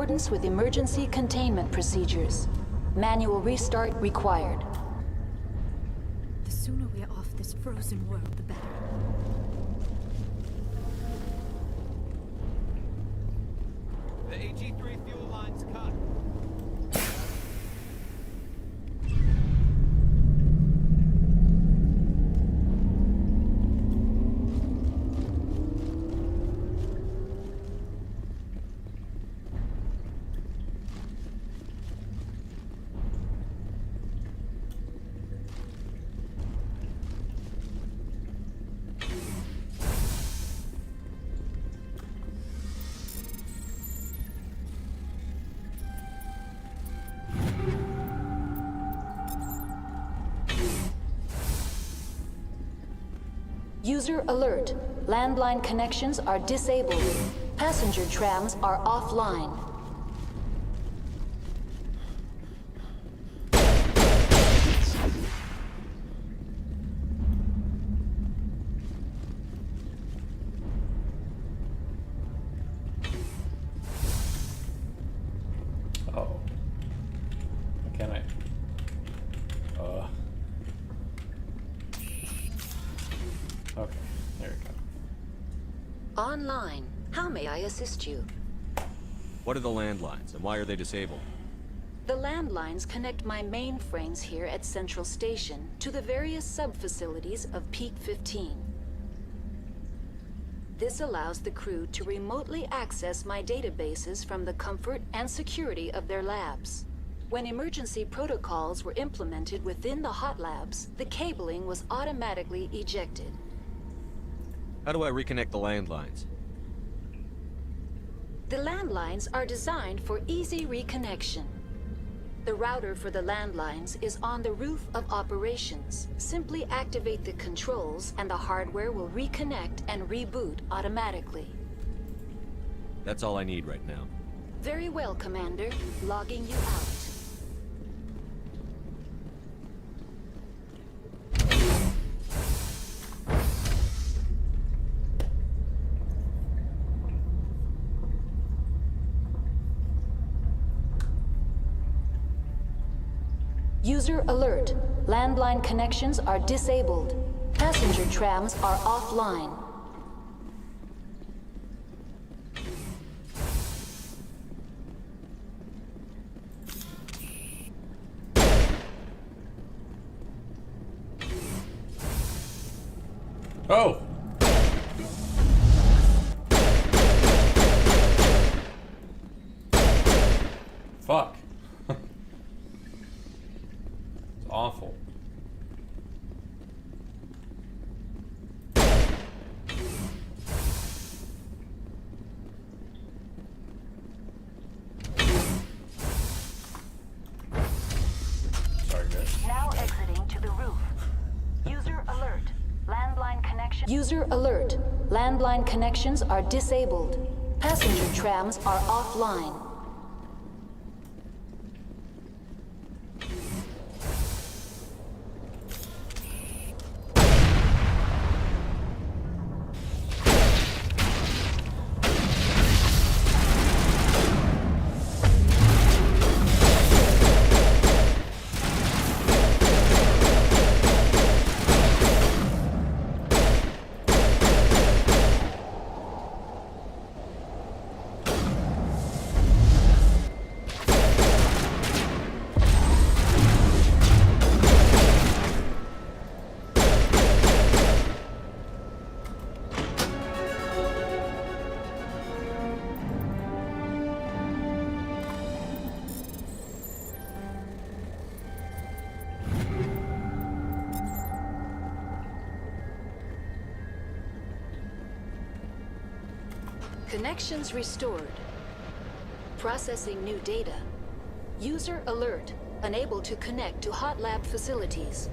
accordance with emergency containment procedures. Manual restart required. The sooner we're off this frozen world, the better. The AG3 fuel line's cut. User alert. Landline connections are disabled. Passenger trams are offline. Oh. Can I? Okay, there we go. Online. How may I assist you? What are the landlines, and why are they disabled? The landlines connect my mainframes here at Central Station to the various sub-facilities of Peak 15. This allows the crew to remotely access my databases from the comfort and security of their labs. When emergency protocols were implemented within the hot labs, the cabling was automatically ejected. How do I reconnect the landlines? The landlines are designed for easy reconnection. The router for the landlines is on the roof of operations. Simply activate the controls and the hardware will reconnect and reboot automatically. That's all I need right now. Very well, Commander. Logging you out. User alert. Landline connections are disabled. Passenger trams are offline. Oh! Fuck. It's awful. Sorry, guys. Now exiting to the roof. User alert. Landline connection. User alert. Landline connections are disabled. Passenger trams are offline. Connections restored. Processing new data. User alert. Unable to connect to hot lab facilities.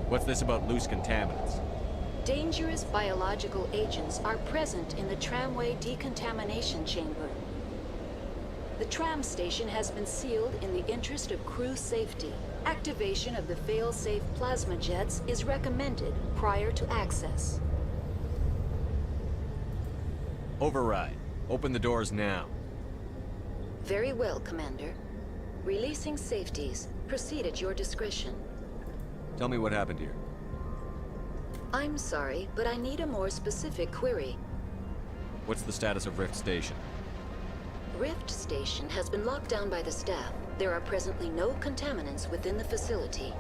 What's this about loose contaminants? Dangerous biological agents are present in the tramway decontamination chamber. The tram station has been sealed in the interest of crew safety. Activation of the fail-safe plasma jets is recommended prior to access. Override. Open the doors now. Very well, Commander. Releasing safeties. Proceed at your discretion. Tell me what happened here. I'm sorry, but I need a more specific query. What's the status of Rift Station? Rift Station has been locked down by the staff. There are presently no contaminants within the facility.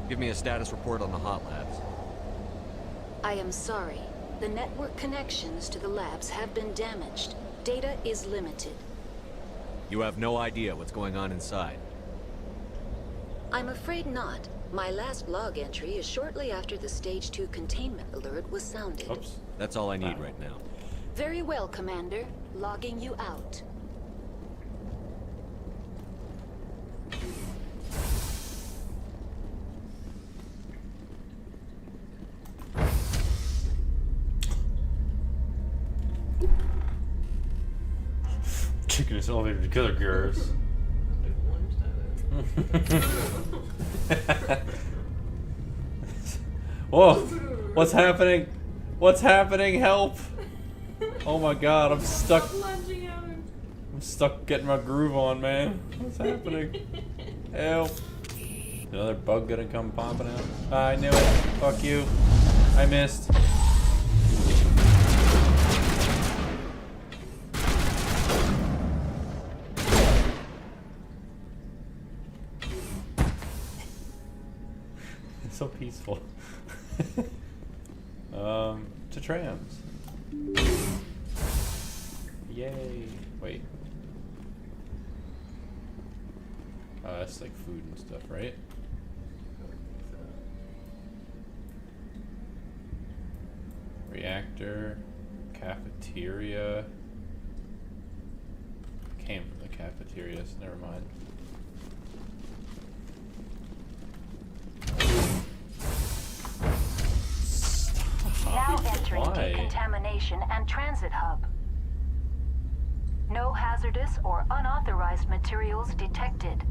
Give me a status report on the hot labs. I am sorry. The network connections to the labs have been damaged. Data is limited. You have no idea what's going on inside. I'm afraid not. My last log entry is shortly after the Stage 2 containment alert was sounded. Oops. That's all I need right now. Very well, Commander. Logging you out. Taking this elevator to killer cures. Whoa! What's happening? What's happening? Help! Oh my god, I'm stuck. I'm stuck getting my groove on, man. What's happening? Help! Another bug gonna come popping out. I knew it. Fuck you. I missed. It's so peaceful. To trams. Yay. Wait. Oh, that's like food and stuff, right? Reactor. Cafeteria. Came from the cafeteria, so never mind. Now entering Why? decontamination and transit hub. No hazardous or unauthorized materials detected.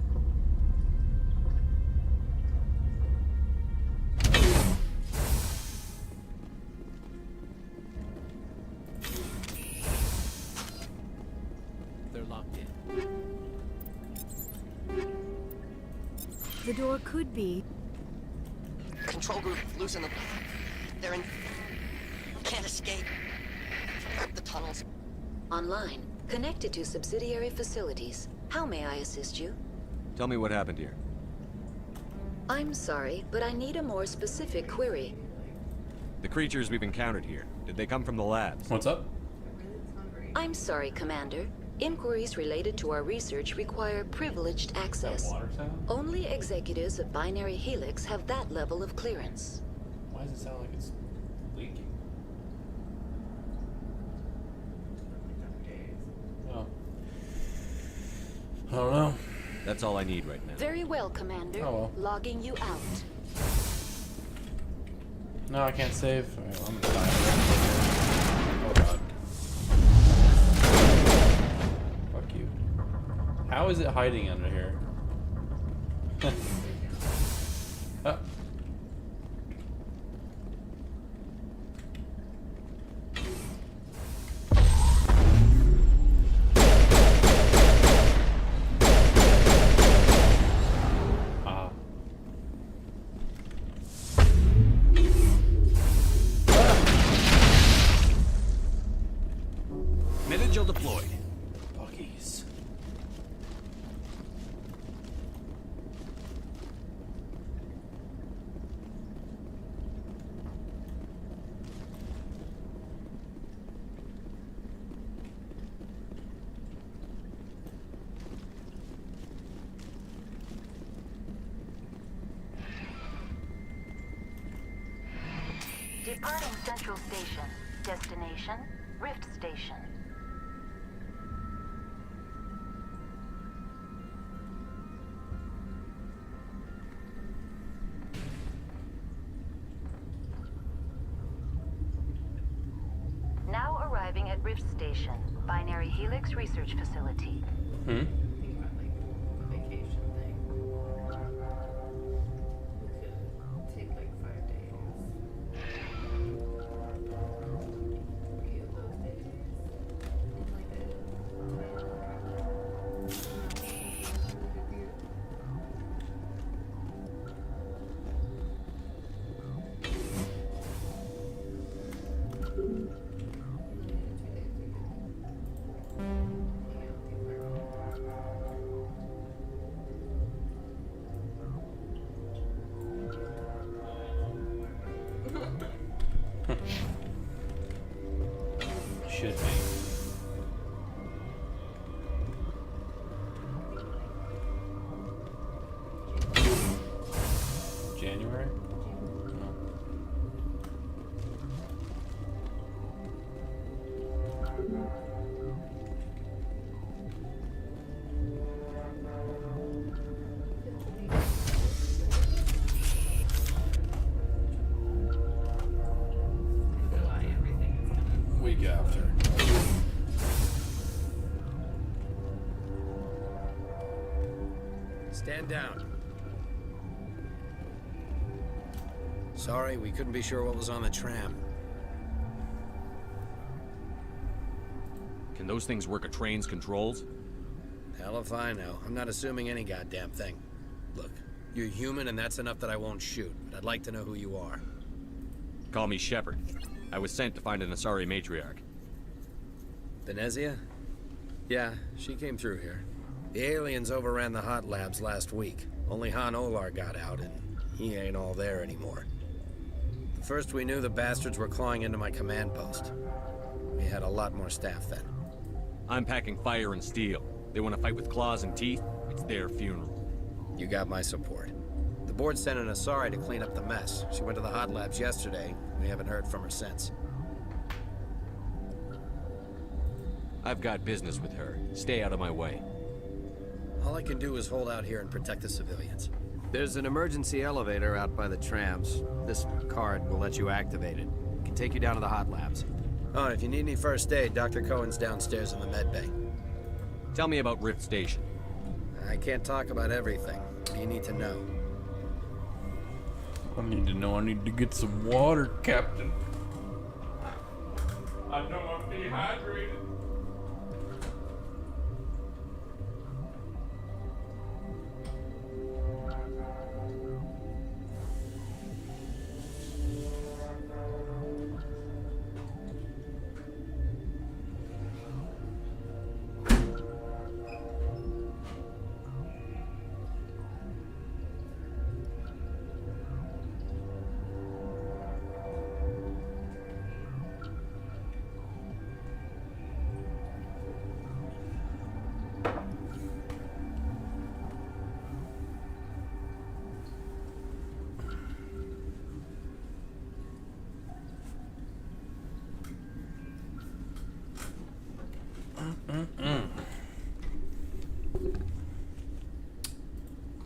They're locked in. The door could be... Control group, loosen them. They're in... Can't escape. The tunnels. Online. Connected to subsidiary facilities. How may I assist you? Tell me what happened here. I'm sorry, but I need a more specific query. The creatures we've encountered here, did they come from the labs? What's up? I'm sorry, Commander. Inquiries related to our research require privileged access. Water sound? Only executives of Binary Helix have that level of clearance. Why does it sound like it's leaking? Oh. I don't know. That's all I need right now. Very well, Commander. Oh well. Logging you out. No, I can't save. Alright, well, I'm gonna die. Oh god. Fuck you. How is it hiding under here? Oh. Mid-agile deployed. Buggies. Departing Central Station. Destination, Rift Station. Now arriving at Rift Station, Binary Helix Research Facility. Hmm? Stand down. Sorry, we couldn't be sure what was on the tram. Can those things work a train's controls? Hell if I know. I'm not assuming any goddamn thing. Look, you're human and that's enough that I won't shoot, but I'd like to know who you are. Call me Shepard. I was sent to find an Asari matriarch. Venezia? Yeah, she came through here. The aliens overran the hot labs last week. Only Han Olar got out, and he ain't all there anymore. The first we knew, the bastards were clawing into my command post. We had a lot more staff then. I'm packing fire and steel. They want to fight with claws and teeth? It's their funeral. You got my support. The board sent an Asari to clean up the mess. She went to the hot labs yesterday. We haven't heard from her since. I've got business with her. Stay out of my way. All I can do is hold out here and protect the civilians. There's an emergency elevator out by the trams. This card will let you activate it. It can take you down to the hot labs. Oh, and if you need any first aid, Dr. Cohen's downstairs in the med bay. Tell me about Rift Station. I can't talk about everything. You need to know. I need to know. I need to get some water, Captain. I know I'm dehydrated.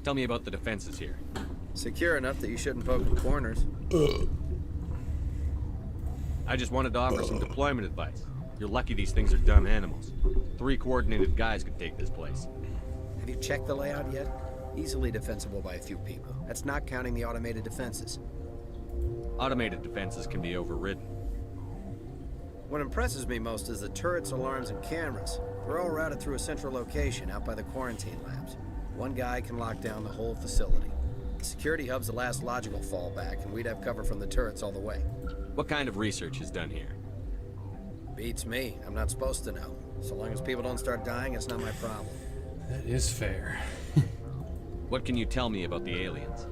Tell me about the defenses here. Secure enough that you shouldn't poke in corners. I just wanted to offer some deployment advice. You're lucky these things are dumb animals. 3 coordinated guys could take this place. Have you checked the layout yet? Easily defensible by a few people. That's not counting the automated defenses. Automated defenses can be overridden. What impresses me most is the turrets, alarms, and cameras. They're all routed through a central location out by the quarantine labs. One guy can lock down the whole facility. The security hub's the last logical fallback, and we'd have cover from the turrets all the way. What kind of research is done here? Beats me. I'm not supposed to know. So long as people don't start dying, it's not my problem. That is fair. What can you tell me about the aliens?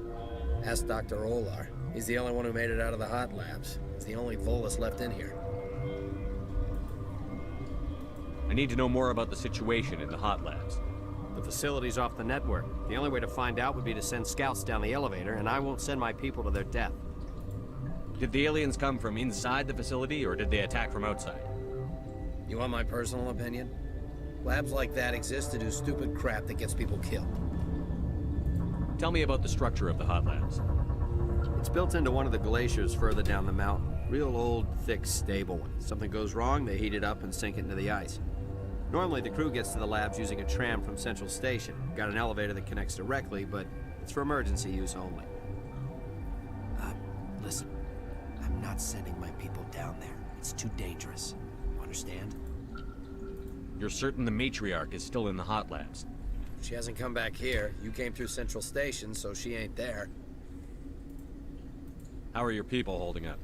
Ask Dr. Olar. He's the only one who made it out of the hot labs. He's the only Volus left in here. I need to know more about the situation in the hot labs. The facility's off the network. The only way to find out would be to send scouts down the elevator, and I won't send my people to their death. Did the aliens come from inside the facility, or did they attack from outside? You want my personal opinion? Labs like that exist to do stupid crap that gets people killed. Tell me about the structure of the hot labs. It's built into one of the glaciers further down the mountain. Real old, thick, stable one. Something goes wrong, they heat it up and sink it into the ice. Normally, the crew gets to the labs using a tram from Central Station. Got an elevator that connects directly, but it's for emergency use only. Listen, I'm not sending my people down there. It's too dangerous. You understand? You're certain the matriarch is still in the hot labs? She hasn't come back here. You came through Central Station, so she ain't there. How are your people holding up?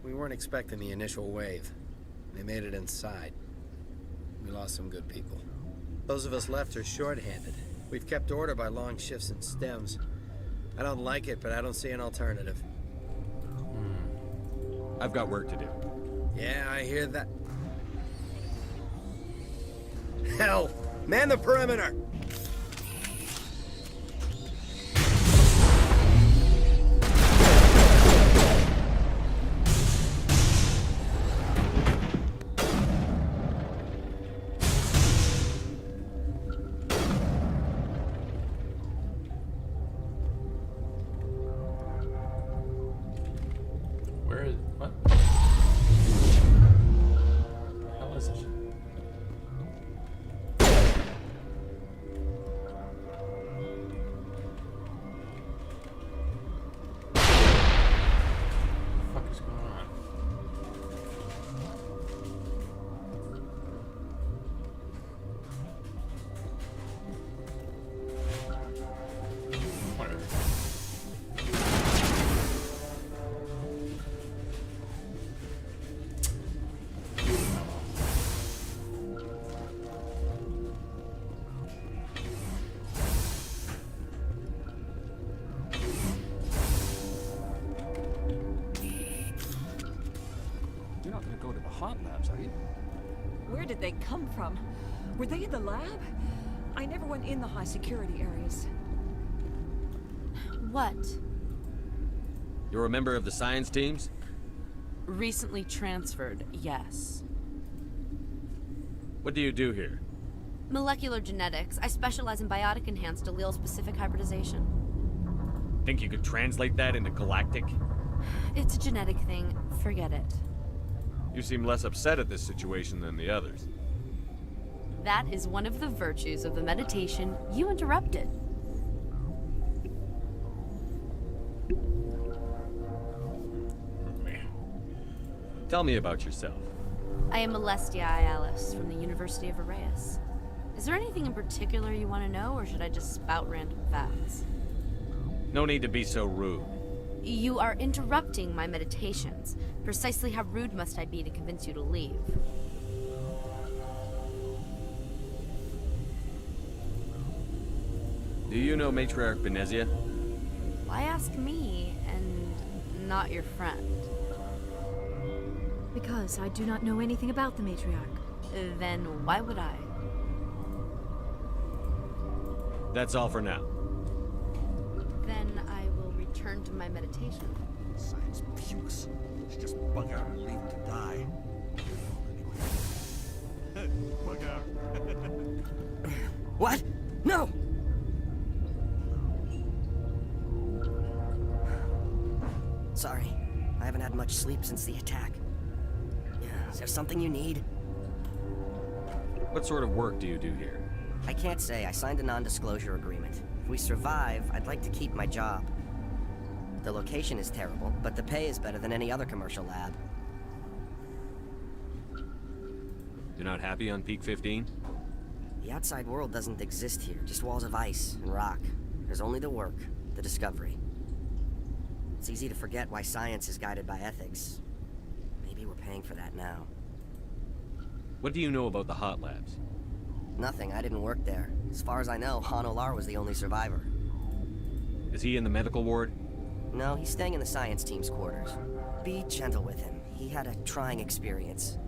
We weren't expecting the initial wave. They made it inside. We lost some good people. Those of us left are short-handed. We've kept order by long shifts and stems. I don't like it, but I don't see an alternative. I've got work to do. Yeah, I hear that. Hell! Man the perimeter! the hot labs, are you? Where did they come from? Were they in the lab? I never went in the high security areas. What? You're a member of the science teams? Recently transferred, yes. What do you do here? Molecular genetics. I specialize in biotic-enhanced allele-specific hybridization. Think you could translate that into galactic? It's a genetic thing. Forget it. You seem less upset at this situation than the others. That is one of the virtues of the meditation you interrupted. Tell me about yourself. I am Alestia Ayalis from the University of Arraeus. Is there anything in particular you want to know, or should I just spout random facts? No need to be so rude. You are interrupting my meditations. Precisely how rude must I be to convince you to leave? Do you know Matriarch Benezia? Why ask me, and not your friend? Because I do not know anything about the Matriarch. Then why would I? That's all for now. Then I will return to my meditation. Science pukes. She just bug out and leave him to die. Bug out. What? No! Sorry. I haven't had much sleep since the attack. Is there something you need? What sort of work do you do here? I can't say. I signed a non-disclosure agreement. If we survive, I'd like to keep my job. The location is terrible, but the pay is better than any other commercial lab. You're not happy on Peak 15? The outside world doesn't exist here, just walls of ice and rock. There's only the work, the discovery. It's easy to forget why science is guided by ethics. Maybe we're paying for that now. What do you know about the hot labs? Nothing. I didn't work there. As far as I know, Han Olar was the only survivor. Is he in the medical ward? No, he's staying in the science team's quarters. Be gentle with him. He had a trying experience.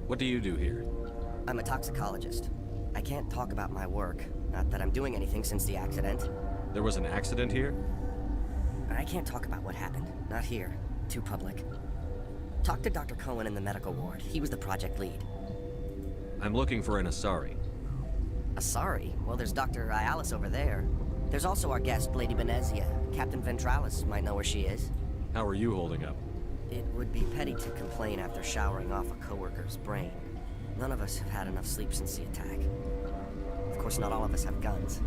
What do you do here? I'm a toxicologist. I can't talk about my work. Not that I'm doing anything since the accident. There was an accident here? I can't talk about what happened. Not here. Too public. Talk to Dr. Cohen in the medical ward. He was the project lead. I'm looking for an Asari. Asari? Well, there's Dr. Ayalis over there. There's also our guest, Lady Benezia. Captain Ventralis might know where she is. How are you holding up? It would be petty to complain after showering off a coworker's brain. None of us have had enough sleep since the attack. Of course, not all of us have guns.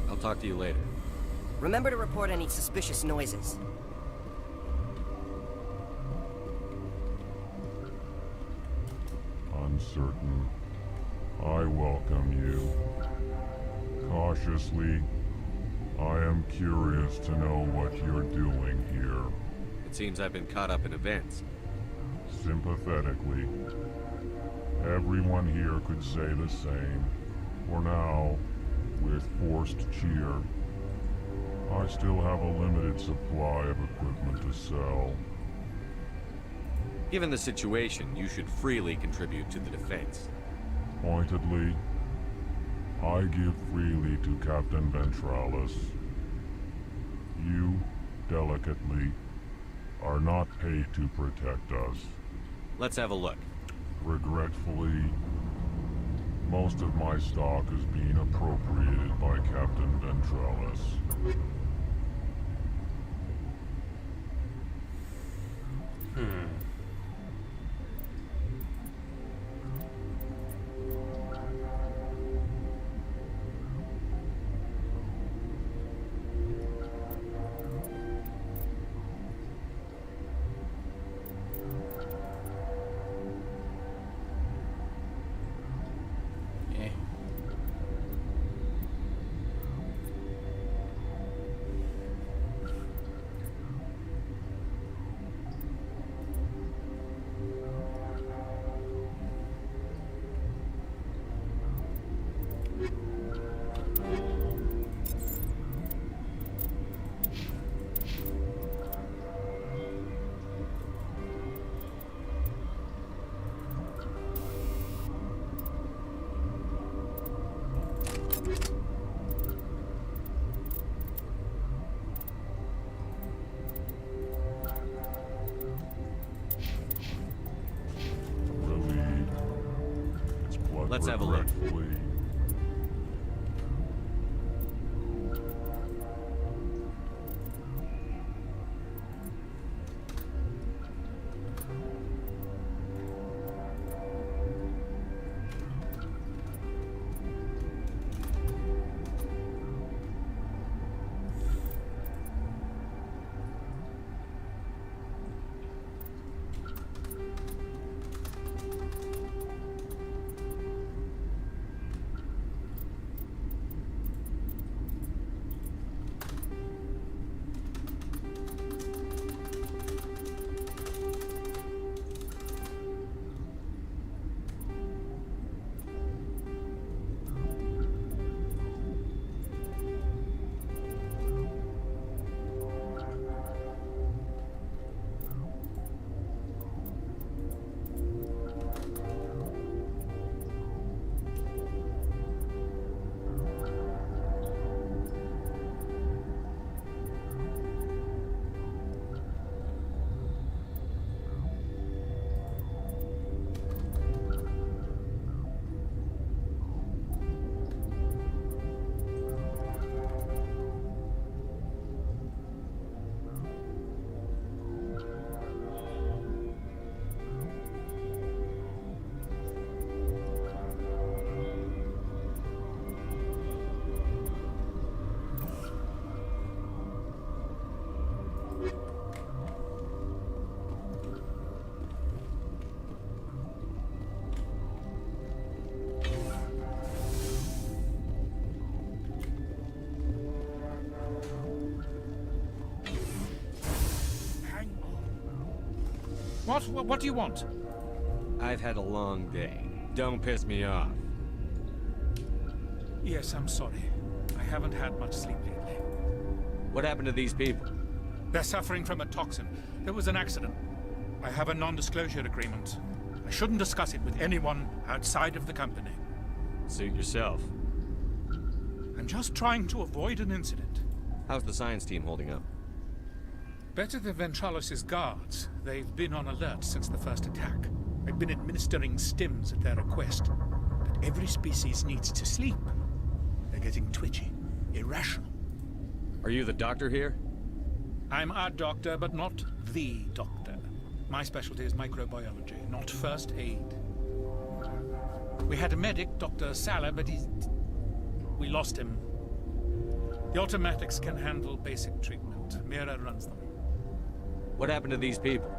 I'll talk to you later. Remember to report any suspicious noises. Uncertain. I welcome you. Cautiously, I am curious to know what you're doing here. It seems I've been caught up in events. Sympathetically. Everyone here could say the same. For now, with forced cheer, I still have a limited supply of equipment to sell. Given the situation, you should freely contribute to the defense. Pointedly, I give freely to Captain Ventralis. You, delicately, are not paid to protect us. Let's have a look. Regretfully, most of my stock is being appropriated by Captain Ventralis. Let's have a look. regretfully. What do you want? I've had a long day. Don't piss me off. Yes, I'm sorry. I haven't had much sleep lately. What happened to these people? They're suffering from a toxin. There was an accident. I have a non-disclosure agreement. I shouldn't discuss it with anyone outside of the company. Suit yourself. I'm just trying to avoid an incident. How's the science team holding up? Better than Ventralis' guards. They've been on alert since the first attack. I've been administering stims at their request. But every species needs to sleep. They're getting twitchy, irrational. Are you the doctor here? I'm a doctor, but not the doctor. My specialty is microbiology, not first aid. We had a medic, Dr. Sala, but we lost him. The automatics can handle basic treatment. Mira runs them. What happened to these people?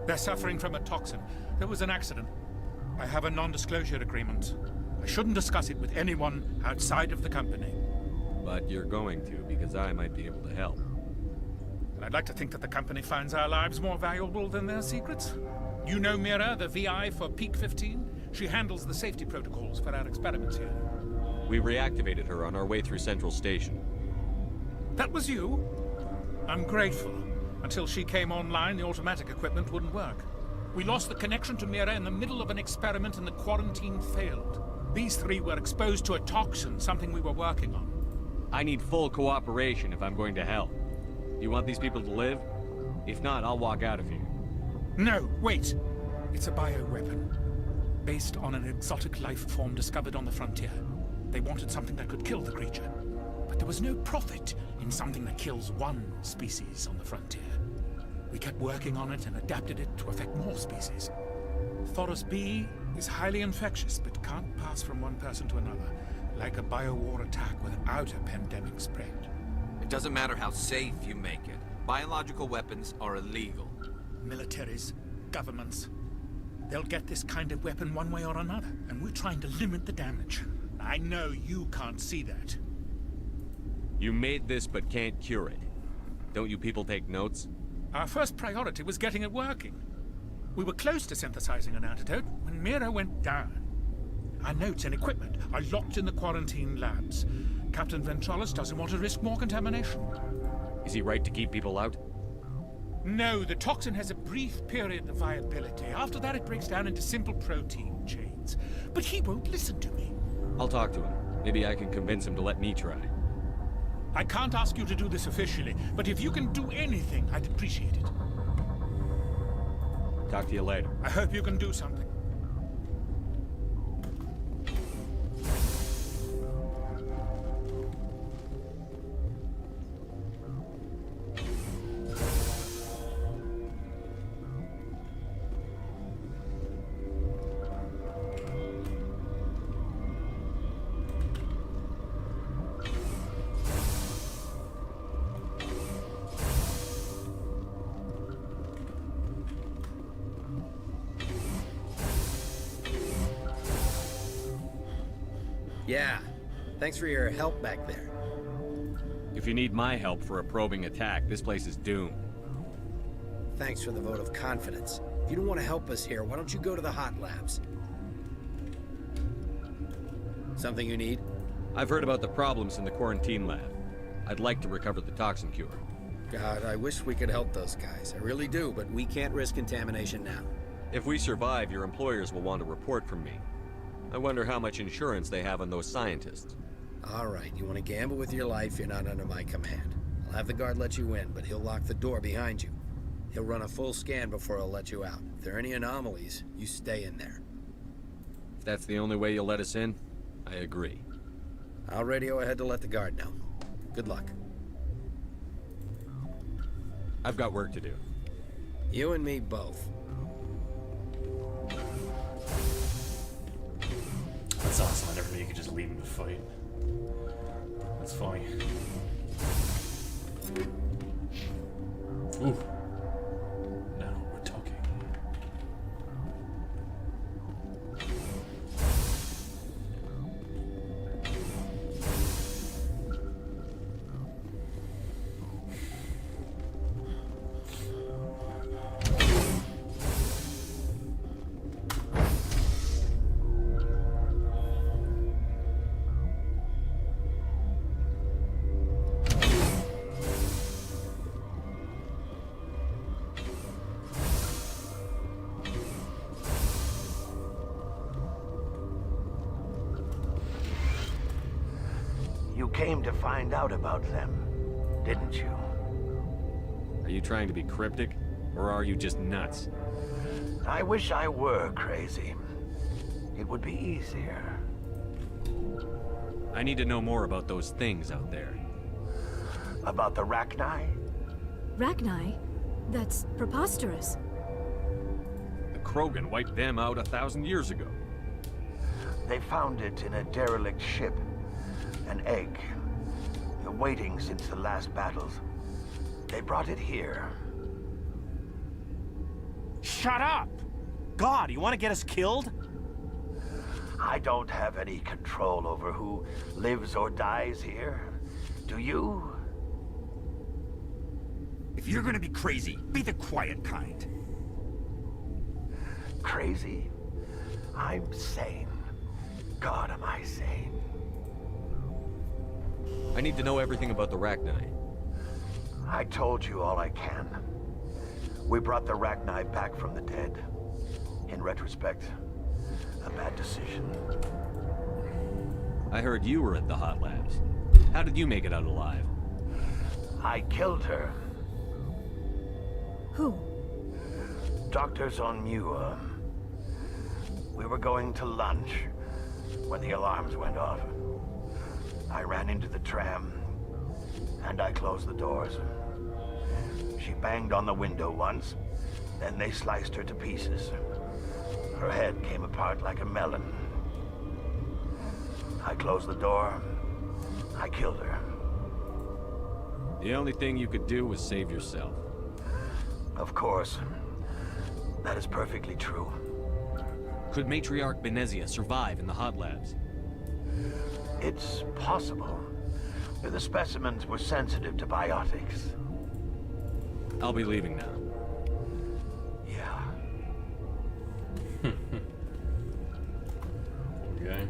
They're suffering from a toxin. There was an accident. I have a non-disclosure agreement. I shouldn't discuss it with anyone outside of the company. But you're going to, because I might be able to help. And I'd like to think that the company finds our lives more valuable than their secrets. You know Mira, the VI for Peak 15? She handles the safety protocols for our experiments here. We reactivated her on our way through Central Station. That was you? I'm grateful. Until she came online, the automatic equipment wouldn't work. We lost the connection to Mira in the middle of an experiment and the quarantine failed. These three were exposed to a toxin, something we were working on. I need full cooperation if I'm going to help. You want these people to live? If not, I'll walk out of here. No, wait. It's a bioweapon. Based on an exotic life form discovered on the frontier. They wanted something that could kill the creature. But there was no profit in something that kills one species on the frontier. We kept working on it and adapted it to affect more species. Thoros B is highly infectious, but can't pass from one person to another, like a biowar attack without a pandemic spread. It doesn't matter how safe you make it. Biological weapons are illegal. Militaries, governments, they'll get this kind of weapon one way or another, and we're trying to limit the damage. I know you can't see that. You made this but can't cure it. Don't you people take notes? Our first priority was getting it working. We were close to synthesizing an antidote when Mira went down. Our notes and equipment are locked in the quarantine labs. Captain Ventralis doesn't want to risk more contamination. Is he right to keep people out? No, the toxin has a brief period of viability. After that, it breaks down into simple protein chains. But he won't listen to me. I'll talk to him. Maybe I can convince him to let me try. I can't ask you to do this officially, but if you can do anything, I'd appreciate it. Talk to you later. I hope you can do something. Yeah. Thanks for your help back there. If you need my help for a probing attack, this place is doomed. Thanks for the vote of confidence. If you don't want to help us here, why don't you go to the hot labs? Something you need? I've heard about the problems in the quarantine lab. I'd like to recover the toxin cure. God, I wish we could help those guys. I really do, but we can't risk contamination now. If we survive, your employers will want a report from me. I wonder how much insurance they have on those scientists. All right, you want to gamble with your life, you're not under my command. I'll have the guard let you in, but he'll lock the door behind you. He'll run a full scan before he'll let you out. If there are any anomalies, you stay in there. If that's the only way you'll let us in, I agree. I'll radio ahead to let the guard know. Good luck. I've got work to do. You and me both. That's awesome. I never knew you could just leave him to fight. That's funny. Ooh. Now we're talking. You came to find out about them, didn't you? Are you trying to be cryptic, or are you just nuts? I wish I were crazy. It would be easier. I need to know more about those things out there. About the Rachni? Rachni? That's preposterous. The Krogan wiped them out 1,000 years ago. They found it in a derelict ship. An egg. Waiting since the last battles. They brought it here. Shut up! God, you want to get us killed? I don't have any control over who lives or dies here. Do you? If you're gonna be crazy, be the quiet kind. Crazy? I'm sane. God, am I sane? I need to know everything about the Rachni. I told you all I can. We brought the Rachni back from the dead. In retrospect, a bad decision. I heard you were at the hot labs. How did you make it out alive? I killed her. Who? Doctors on Muir. We were going to lunch when the alarms went off. I ran into the tram, and I closed the doors. She banged on the window once, then they sliced her to pieces. Her head came apart like a melon. I closed the door. I killed her. The only thing you could do was save yourself. Of course. That is perfectly true. Could Matriarch Benezia survive in the hot labs? It's possible. The specimens were sensitive to biotics. I'll be leaving now. Yeah. Okay.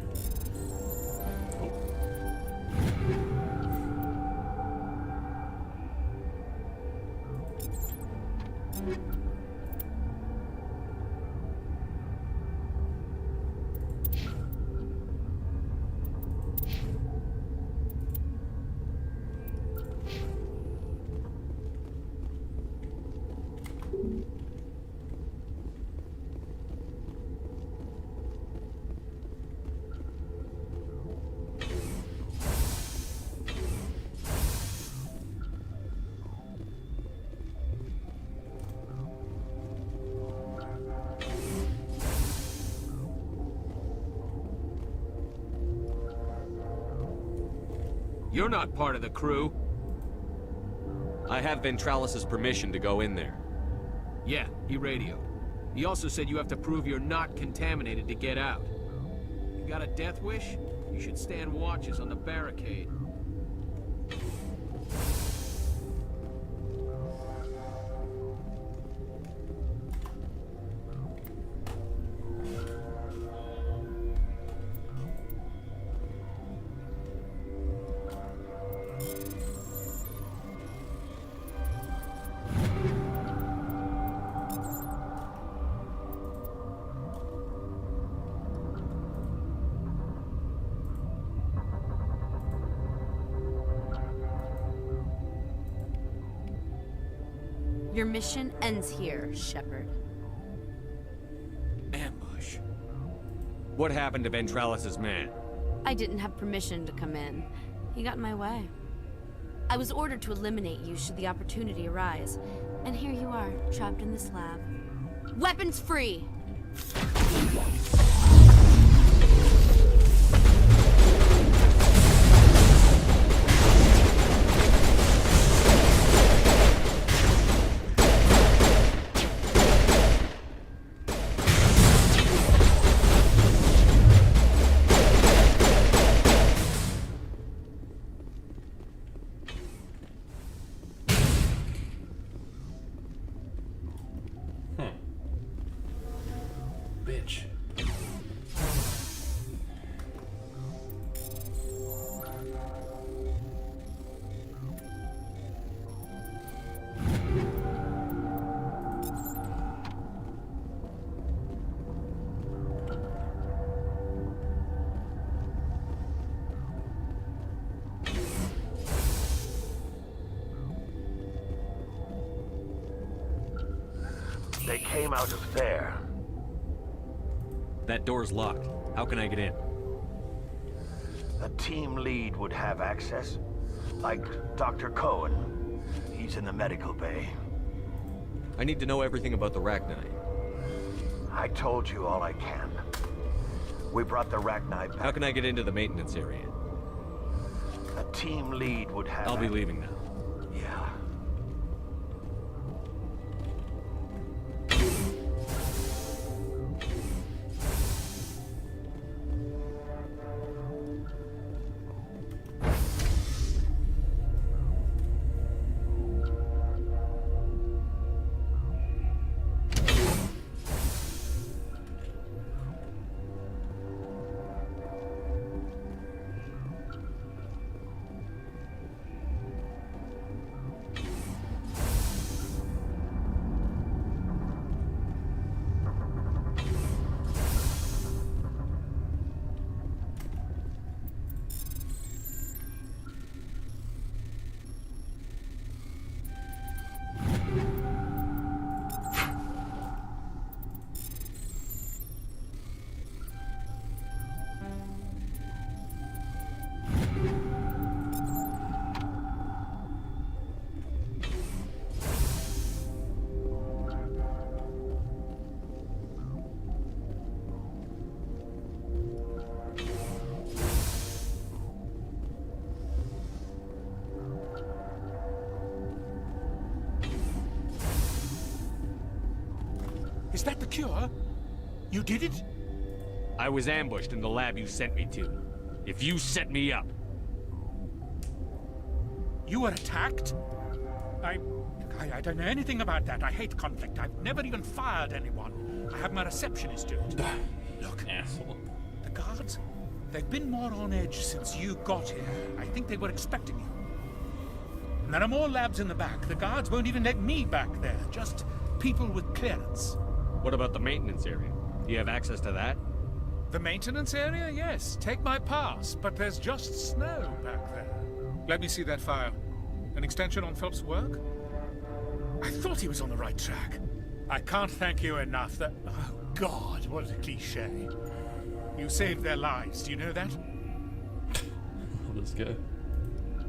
You're not part of the crew. I have Ventralis's permission to go in there. Yeah, he radioed. He also said you have to prove you're not contaminated to get out. You got a death wish? You should stand watches on the barricade. Your mission ends here, Shepard. Ambush. What happened to Ventralis's man? I didn't have permission to come in. He got in my way. I was ordered to eliminate you should the opportunity arise. And here you are, trapped in this lab. Weapons free! Bitch. They came out of there. That door's locked. How can I get in? A team lead would have access. Like Dr. Cohen. He's in the medical bay. I need to know everything about the Rachni. I told you all I can. We brought the Rachni back. How can I get into the maintenance area? A team lead would have... I'll be leaving now. Yeah. Is that the cure? You did it? I was ambushed in the lab you sent me to. If you set me up... You were attacked? I don't know anything about that. I hate conflict. I've never even fired anyone. I have my receptionist do it. Look, asshole. The guards, they've been more on edge since you got here. I think they were expecting you. And there are more labs in the back. The guards won't even let me back there. Just people with clearance. What about the maintenance area? Do you have access to that? The maintenance area? Yes. Take my pass. But there's just snow back there. Let me see that file. An extension on Phelps' work? I thought he was on the right track. I can't thank you enough that... Oh, God, what a cliché. You saved their lives. Do you know that? This guy.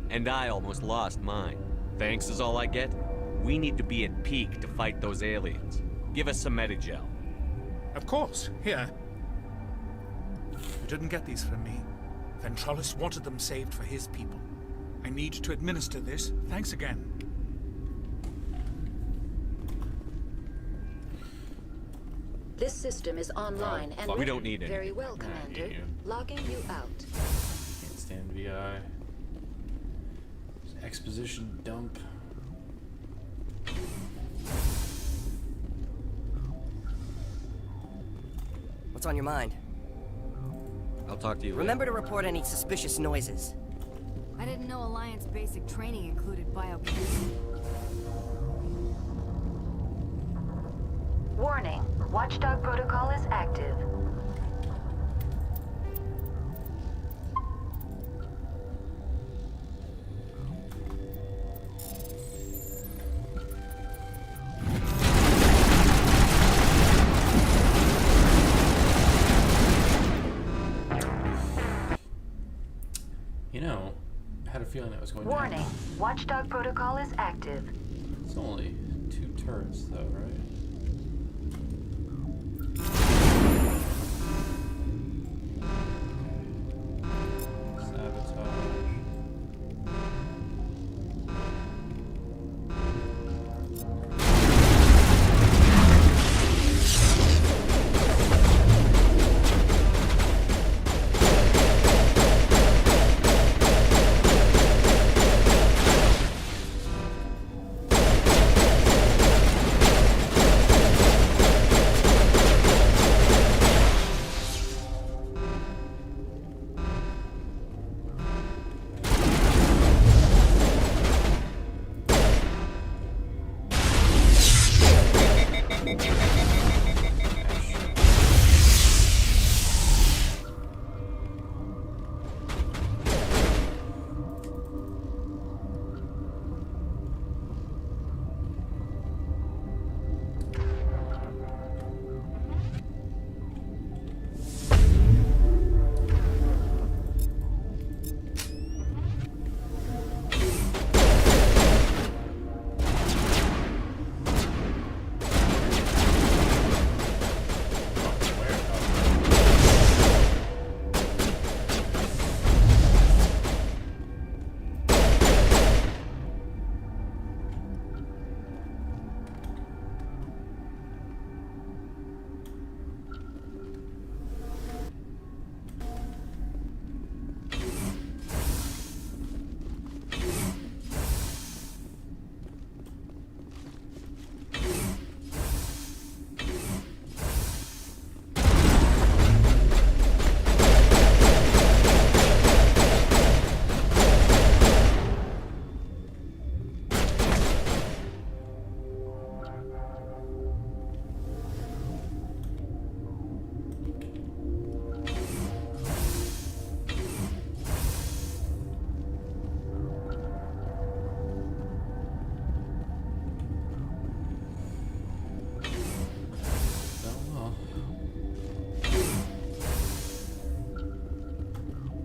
And I almost lost mine. Thanks is all I get? We need to be at peak to fight those aliens. Give us some Medigel. Of course. Here. You didn't get these from me. Ventralis wanted them saved for his people. I need to administer this. Thanks again. This system is online and We don't need very anything. well, Commander. Logging you out. against NVI. Exposition dump. What's on your mind? I'll talk to you Remember to report any suspicious noises. I didn't know Alliance basic training included biochemistry. Warning, Watchdog protocol is active. You know, I had a feeling that was going to Warning, happen. Watchdog protocol is active. It's only 2 turrets though, right?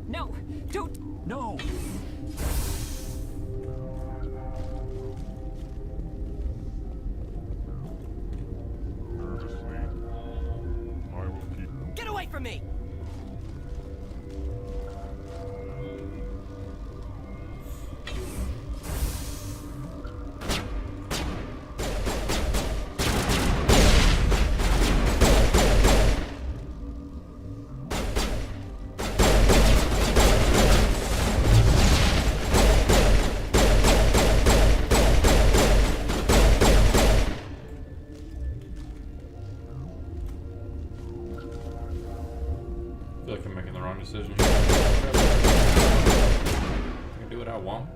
No! Don't! No! I will keep. Get away from me! I feel like I'm making the wrong decision here. I can do what I want.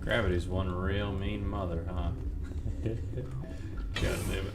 Gravity's one real mean mother, huh? God damn it.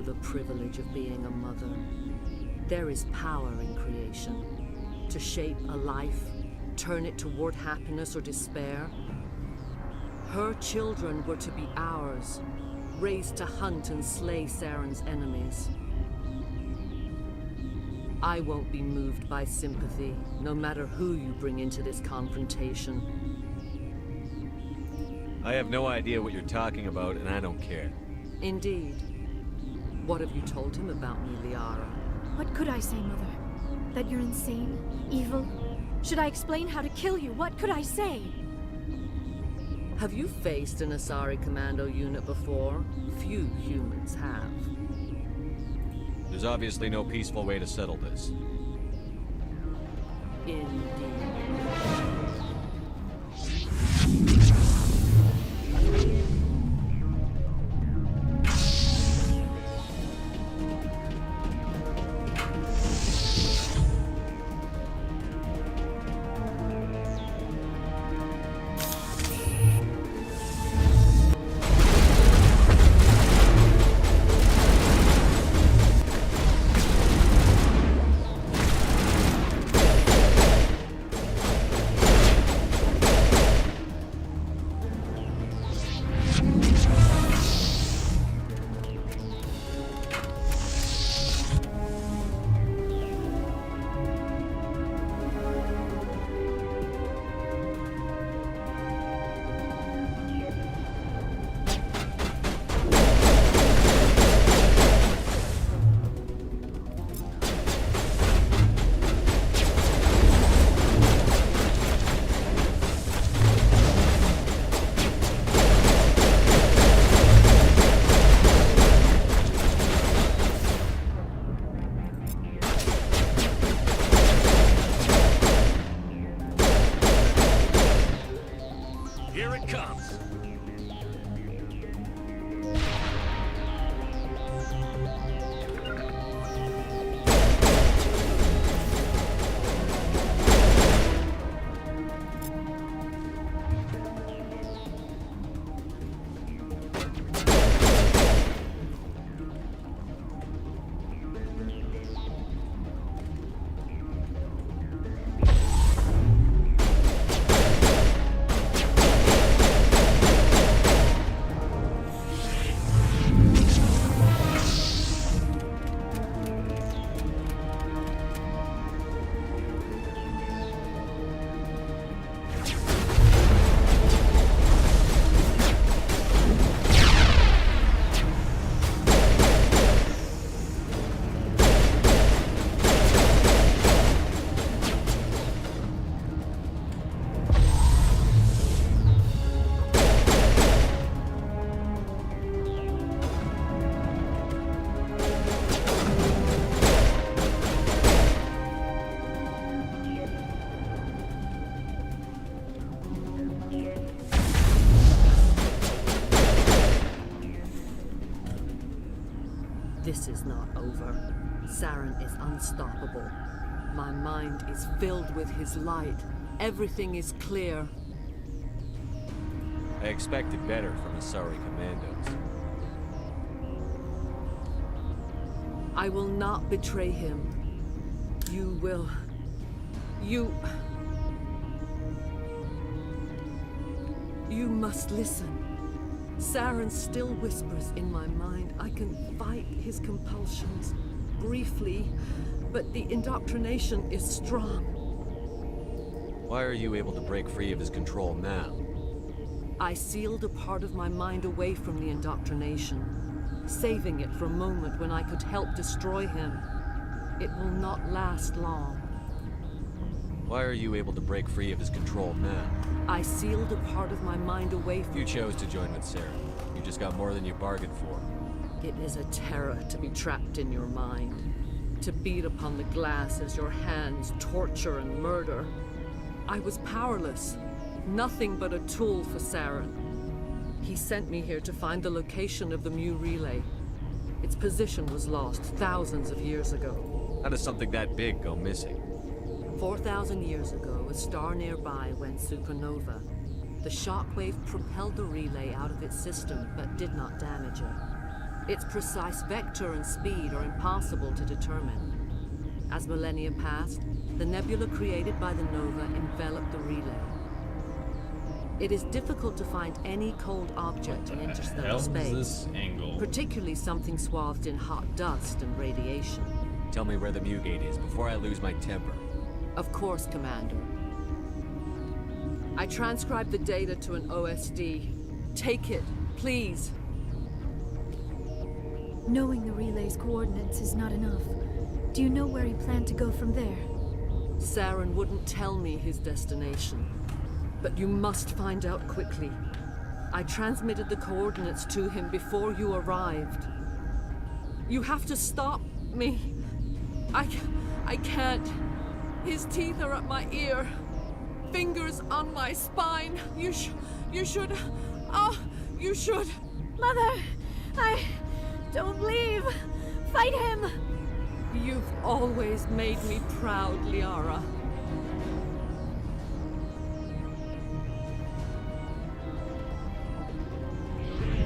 the privilege of being a mother. There is power in creation. To shape a life, turn it toward happiness or despair. Her children were to be ours, raised to hunt and slay Saren's enemies. I won't be moved by sympathy, no matter who you bring into this confrontation. I have no idea what you're talking about, and I don't care. Indeed. What have you told him about me, Liara? What could I say, Mother? That you're insane? Evil? Should I explain how to kill you? What could I say? Have you faced an Asari commando unit before? Few humans have. There's obviously no peaceful way to settle this. Indeed. Here it comes. This is not over. Saren is unstoppable. My mind is filled with his light. Everything is clear. I expected better from Asari commandos. I will not betray him. You will. You must listen. Saren still whispers in my mind. I can fight his compulsions briefly, but the indoctrination is strong. Why are you able to break free of his control now? I sealed a part of my mind away from the indoctrination, saving it for a moment when I could help destroy him. It will not last long. Why are you able to break free of his control now? I sealed a part of my mind away from... You chose to join with Sarah. You just got more than you bargained for. It is a terror to be trapped in your mind. To beat upon the glass as your hands torture and murder. I was powerless. Nothing but a tool for Saren. He sent me here to find the location of the Mu relay. Its position was lost thousands of years ago. How does something that big go missing? 4,000 years ago, a star nearby went supernova. The shockwave propelled the relay out of its system, but did not damage it. Its precise vector and speed are impossible to determine. As millennia passed, the nebula created by the nova enveloped the relay. It is difficult to find any cold object in interstellar space, this angle? particularly something swathed in hot dust and radiation. Tell me where the Mu Gate is before I lose my temper. Of course, Commander. I transcribed the data to an OSD. Take it, please. Knowing the relay's coordinates is not enough. Do you know where he planned to go from there? Saren wouldn't tell me his destination. But you must find out quickly. I transmitted the coordinates to him before you arrived. You have to stop me. I can't. His teeth are at my ear. Fingers on my spine. You should. You should. Mother! Don't leave! Fight him! You've always made me proud, Liara.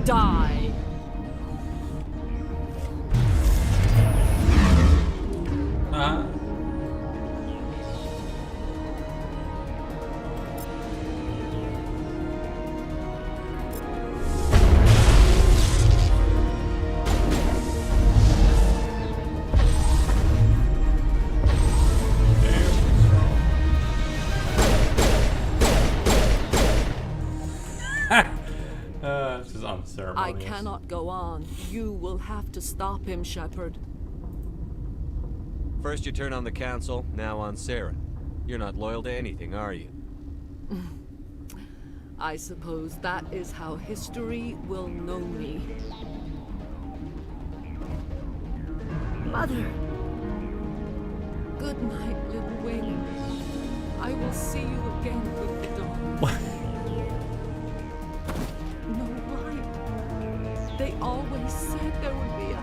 Die! This is unceremonious. I cannot go on. You will have to stop him, Shepard. First you turn on the Council, now on Saren. You're not loyal to anything, are you? I suppose that is how history will know me. Mother! Good night, little wing. I will see you again with the dawn. No light. They always said there would be a...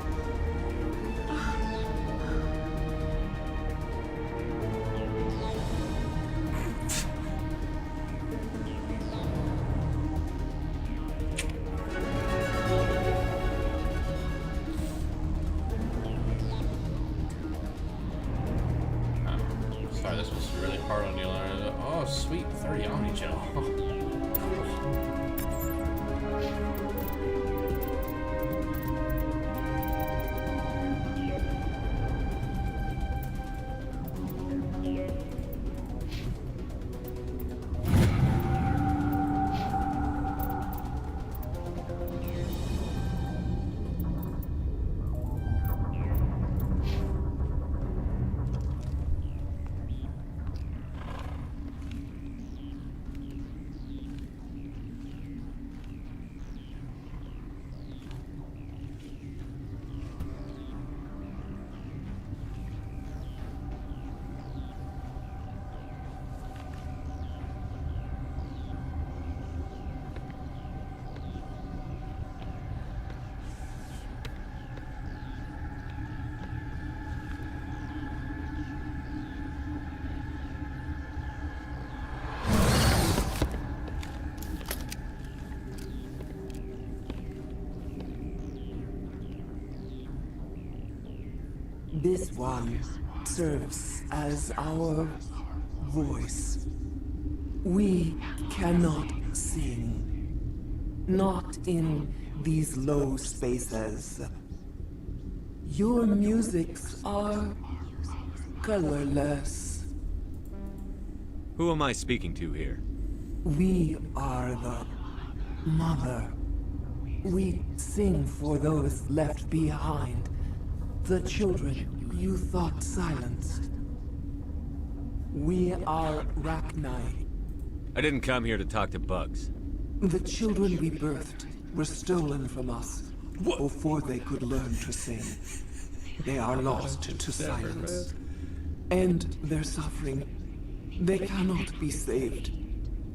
Sorry, this was really hard on you. Oh, sweet, 30 Omni-Gel. This one serves as our voice. We cannot sing. Not in these low spaces. Your musics are colorless. Who am I speaking to here? We are the mother. We sing for those left behind. The children you thought silenced. We are Rachni. I didn't come here to talk to bugs. The children we birthed were stolen from us before they could learn to sing. They are lost to silence. And their suffering, they cannot be saved.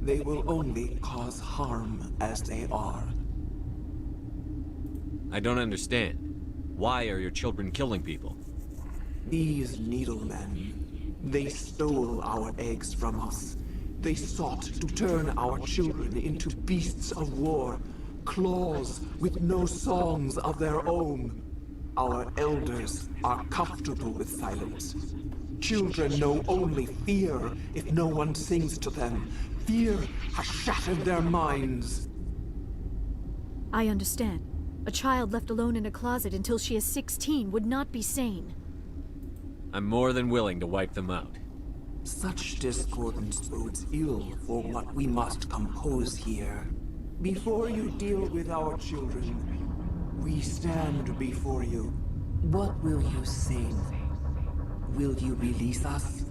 They will only cause harm as they are. I don't understand. Why are your children killing people? These needlemen, they stole our eggs from us. They sought to turn our children into beasts of war, claws with no songs of their own. Our elders are comfortable with silence. Children know only fear if no one sings to them. Fear has shattered their minds. I understand. A child left alone in a closet until she is 16 would not be sane. I'm more than willing to wipe them out. Such discordance bodes ill for what we must compose here. Before you deal with our children, we stand before you. What will you sing? Will you release us?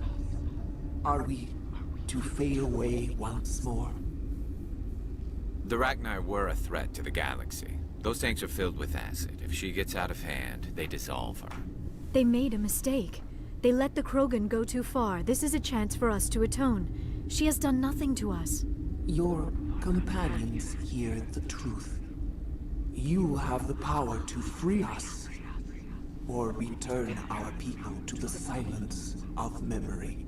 Are we to fade away once more? The Ragnar were a threat to the galaxy. Those tanks are filled with acid. If she gets out of hand, they dissolve her. They made a mistake. They let the Krogan go too far. This is a chance for us to atone. She has done nothing to us. Your companions hear the truth. You have the power to free us, or return our people to the silence of memory.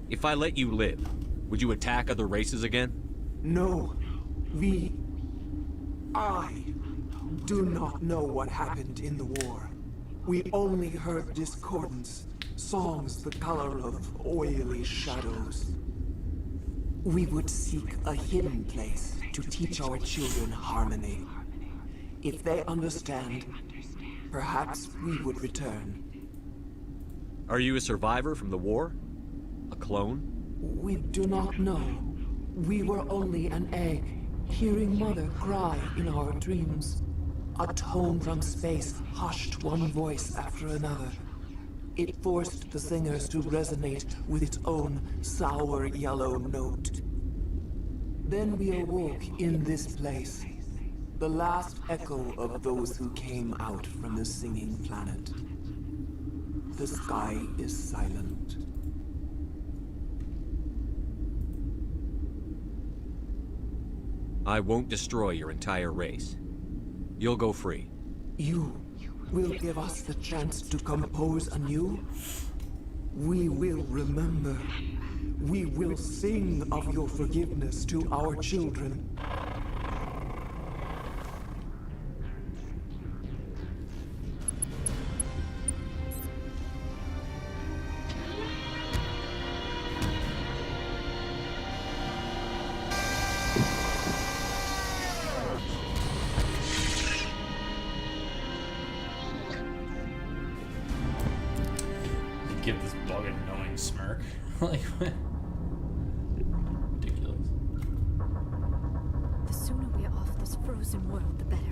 If I let you live, would you attack other races again? No, I do not know what happened in the war. We only heard discordance, songs the color of oily shadows. We would seek a hidden place to teach our children harmony. If they understand, perhaps we would return. Are you a survivor from the war? A clone? We do not know. We were only an egg, hearing Mother cry in our dreams. A tone from space hushed one voice after another. It forced the singers to resonate with its own sour yellow note. Then we awoke in this place, the last echo of those who came out from the singing planet. The sky is silent. I won't destroy your entire race. You'll go free. You will give us the chance to compose anew? We will remember. We will sing of your forgiveness to our children. Give this bug a knowing smirk. Like, ridiculous. The sooner we are off this frozen world, the better.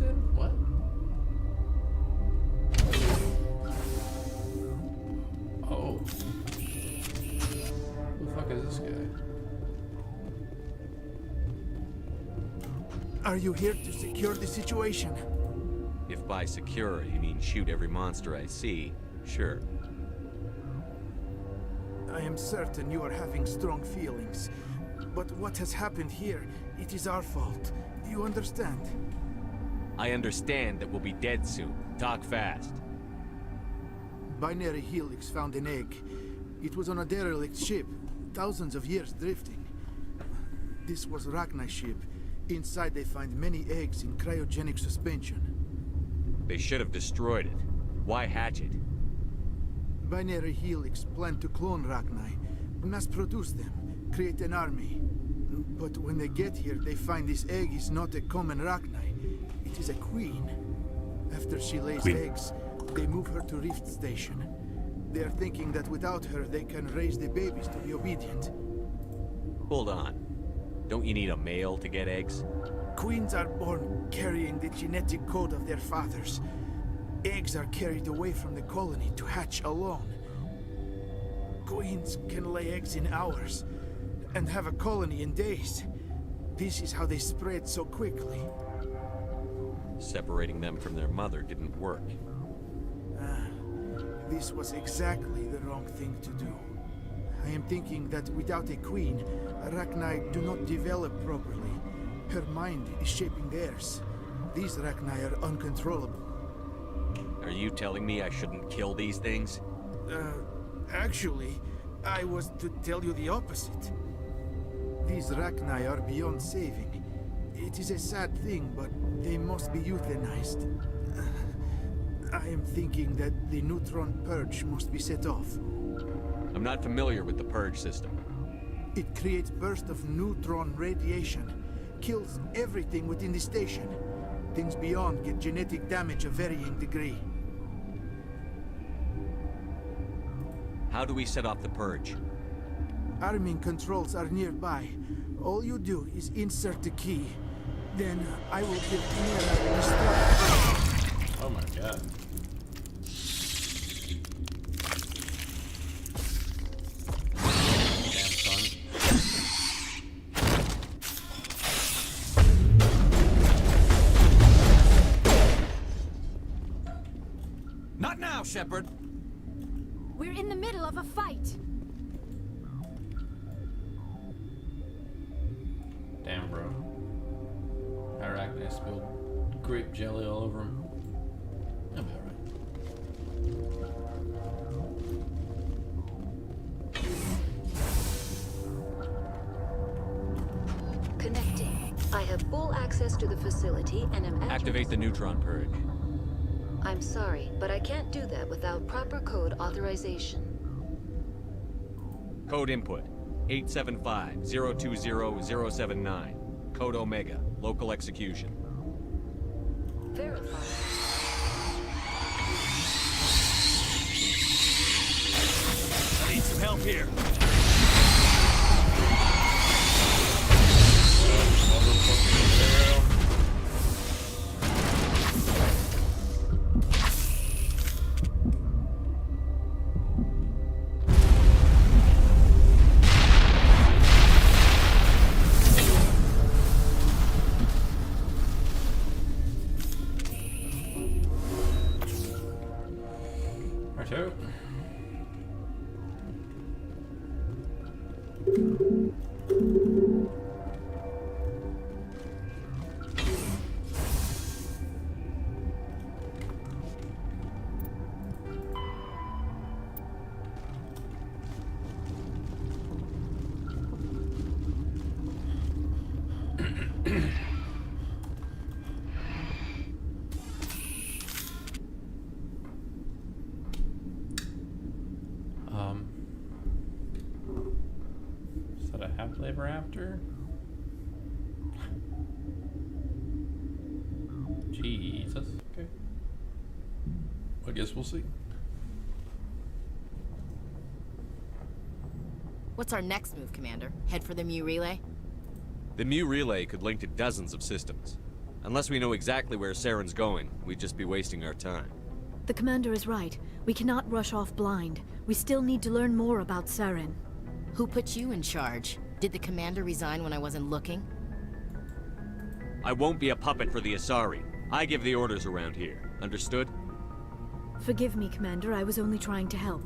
did? What? Oh. Who the fuck is this guy? Are you here to secure the situation? If by secure you mean shoot every monster I see, sure. I am certain you are having strong feelings. But what has happened here, it is our fault. You understand? I understand that we'll be dead soon. Talk fast. Binary Helix found an egg. It was on a derelict ship, thousands of years drifting. This was Rachni's ship. Inside they find many eggs in cryogenic suspension. They should have destroyed it. Why hatch it? Binary Helix planned to clone Rachni, mass-produce them, create an army. But when they get here, they find this egg is not a common Rachni. It is a queen. After she lays eggs, they move her to Rift Station. They are thinking that without her, they can raise the babies to be obedient. Hold on. Don't you need a male to get eggs? Queens are born carrying the genetic code of their fathers. Eggs are carried away from the colony to hatch alone. Queens can lay eggs in hours and have a colony in days. This is how they spread so quickly. Separating them from their mother didn't work. This was exactly the wrong thing to do. I am thinking that without a queen, Rachni do not develop properly. Her mind is shaping theirs. These Rachni are uncontrollable. Are you telling me I shouldn't kill these things? Actually, I was to tell you the opposite. These Rachni are beyond saving. It is a sad thing, but they must be euthanized. I am thinking that the neutron purge must be set off. I'm not familiar with the purge system. It creates bursts of neutron radiation, kills everything within the station. Things beyond get genetic damage of varying degree. How do we set off the purge? Arming controls are nearby. All you do is insert the key. Then I will give Chimera a start. Oh my god. Not now, Shepard. We're in the middle of a fight. Damn, bro. Arachne spilled grape jelly all over him. That'll be alright. Connecting. I have full access to the facility and am at Activate the neutron purge. I'm sorry, but I can't do that without proper code authorization. Code input 875-020-079. Code Omega. Local execution. Verify. I need some help here. Righto. Is that a happily ever after? Jesus. Okay. I guess we'll see. What's our next move, Commander? Head for the Mu Relay? The Mu Relay could link to dozens of systems. Unless we know exactly where Saren's going, we'd just be wasting our time. The commander is right. We cannot rush off blind. We still need to learn more about Saren. Who put you in charge? Did the commander resign when I wasn't looking? I won't be a puppet for the Asari. I give the orders around here. Understood? Forgive me, Commander. I was only trying to help.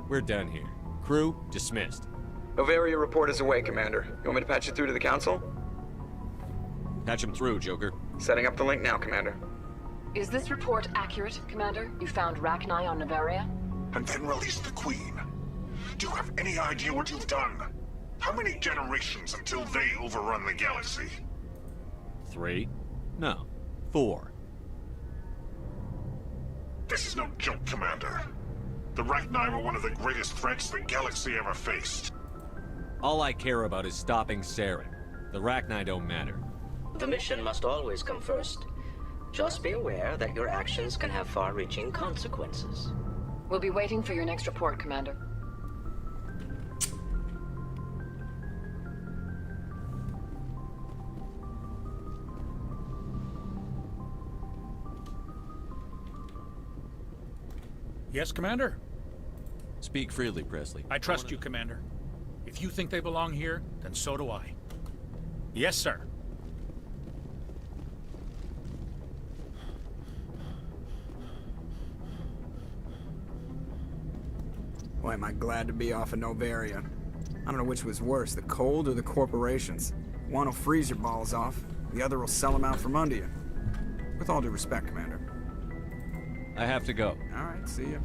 We're done here. Crew, dismissed. Noveria report is away, Commander. You want me to patch it through to the Council? Patch him through, Joker. Setting up the link now, Commander. Is this report accurate, Commander? You found Rachni on Noveria? And then released the Queen. Do you have any idea what you've done? How many generations until they overrun the galaxy? 3? No. 4. This is no joke, Commander. The Rachni were one of the greatest threats the galaxy ever faced. All I care about is stopping Saren. The Rachni don't matter. The mission must always come first. Just be aware that your actions can have far-reaching consequences. We'll be waiting for your next report, Commander. Yes, Commander? Speak freely, Presley. I trust you, Commander. If you think they belong here, then so do I. Yes, sir. Boy, am I glad to be off of Noveria. I don't know which was worse, the cold or the corporations. One will freeze your balls off, the other will sell them out from under you. With all due respect, Commander. I have to go. All right, see ya.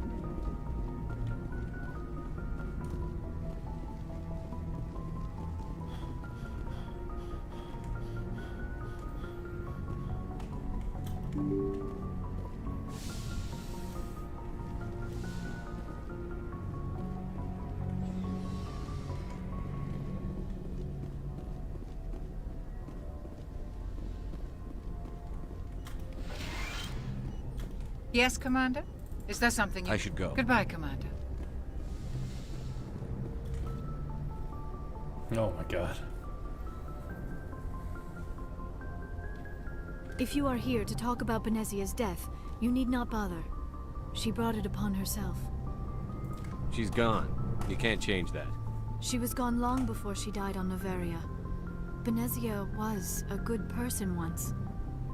Yes, Commander? Is there something you... I should go. Goodbye, Commander. Oh my god. If you are here to talk about Benezia's death, you need not bother. She brought it upon herself. She's gone. You can't change that. She was gone long before she died on Noveria. Benezia was a good person once,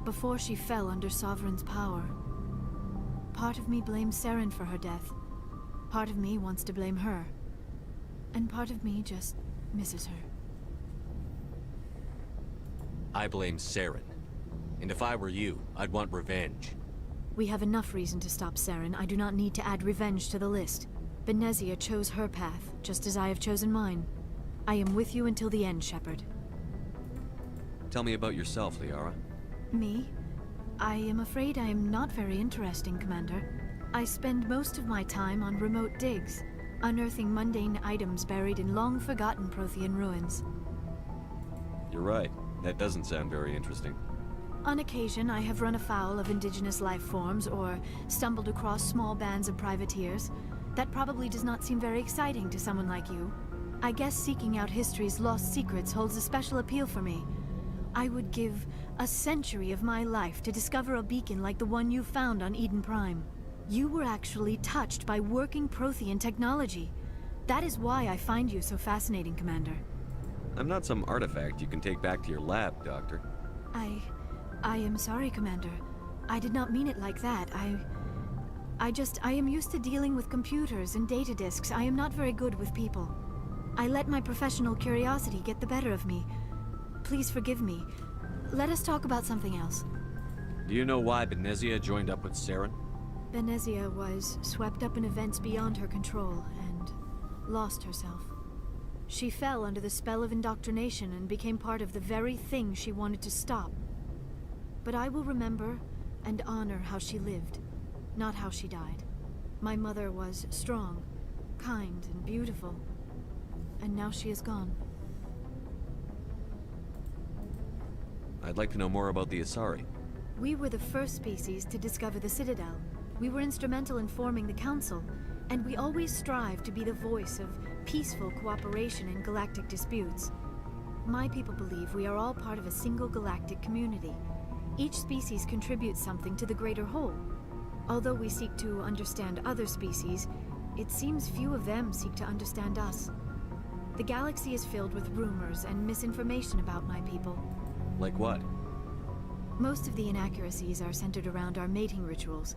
before she fell under Sovereign's power. Part of me blames Saren for her death. Part of me wants to blame her. And part of me just misses her. I blame Saren. And if I were you, I'd want revenge. We have enough reason to stop Saren. I do not need to add revenge to the list. Benezia chose her path, just as I have chosen mine. I am with you until the end, Shepard. Tell me about yourself, Liara. Me? I am afraid I am not very interesting, Commander. I spend most of my time on remote digs, unearthing mundane items buried in long-forgotten Prothean ruins. You're right. That doesn't sound very interesting. On occasion, I have run afoul of indigenous life forms or stumbled across small bands of privateers. That probably does not seem very exciting to someone like you. I guess seeking out history's lost secrets holds a special appeal for me. I would give a century of my life to discover a beacon like the one you found on Eden Prime. You were actually touched by working Prothean technology. That is why I find you so fascinating, Commander. I'm not some artifact you can take back to your lab, Doctor. I am sorry, Commander. I did not mean it like that. I am used to dealing with computers and data disks. I am not very good with people. I let my professional curiosity get the better of me. Please forgive me. Let us talk about something else. Do you know why Benezia joined up with Saren? Benezia was swept up in events beyond her control and lost herself. She fell under the spell of indoctrination and became part of the very thing she wanted to stop. But I will remember and honor how she lived, not how she died. My mother was strong, kind, and beautiful. And now she is gone. I'd like to know more about the Asari. We were the first species to discover the Citadel. We were instrumental in forming the Council, and we always strive to be the voice of peaceful cooperation in galactic disputes. My people believe we are all part of a single galactic community. Each species contributes something to the greater whole. Although we seek to understand other species, it seems few of them seek to understand us. The galaxy is filled with rumors and misinformation about my people. Like what? Most of the inaccuracies are centered around our mating rituals.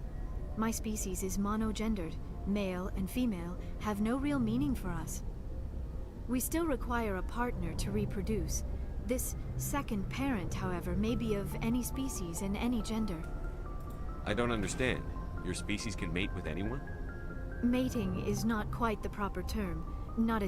My species is monogendered. Male and female have no real meaning for us. We still require a partner to reproduce. This second parent, however, may be of any species and any gender. I don't understand. Your species can mate with anyone? Mating is not quite the proper term, not as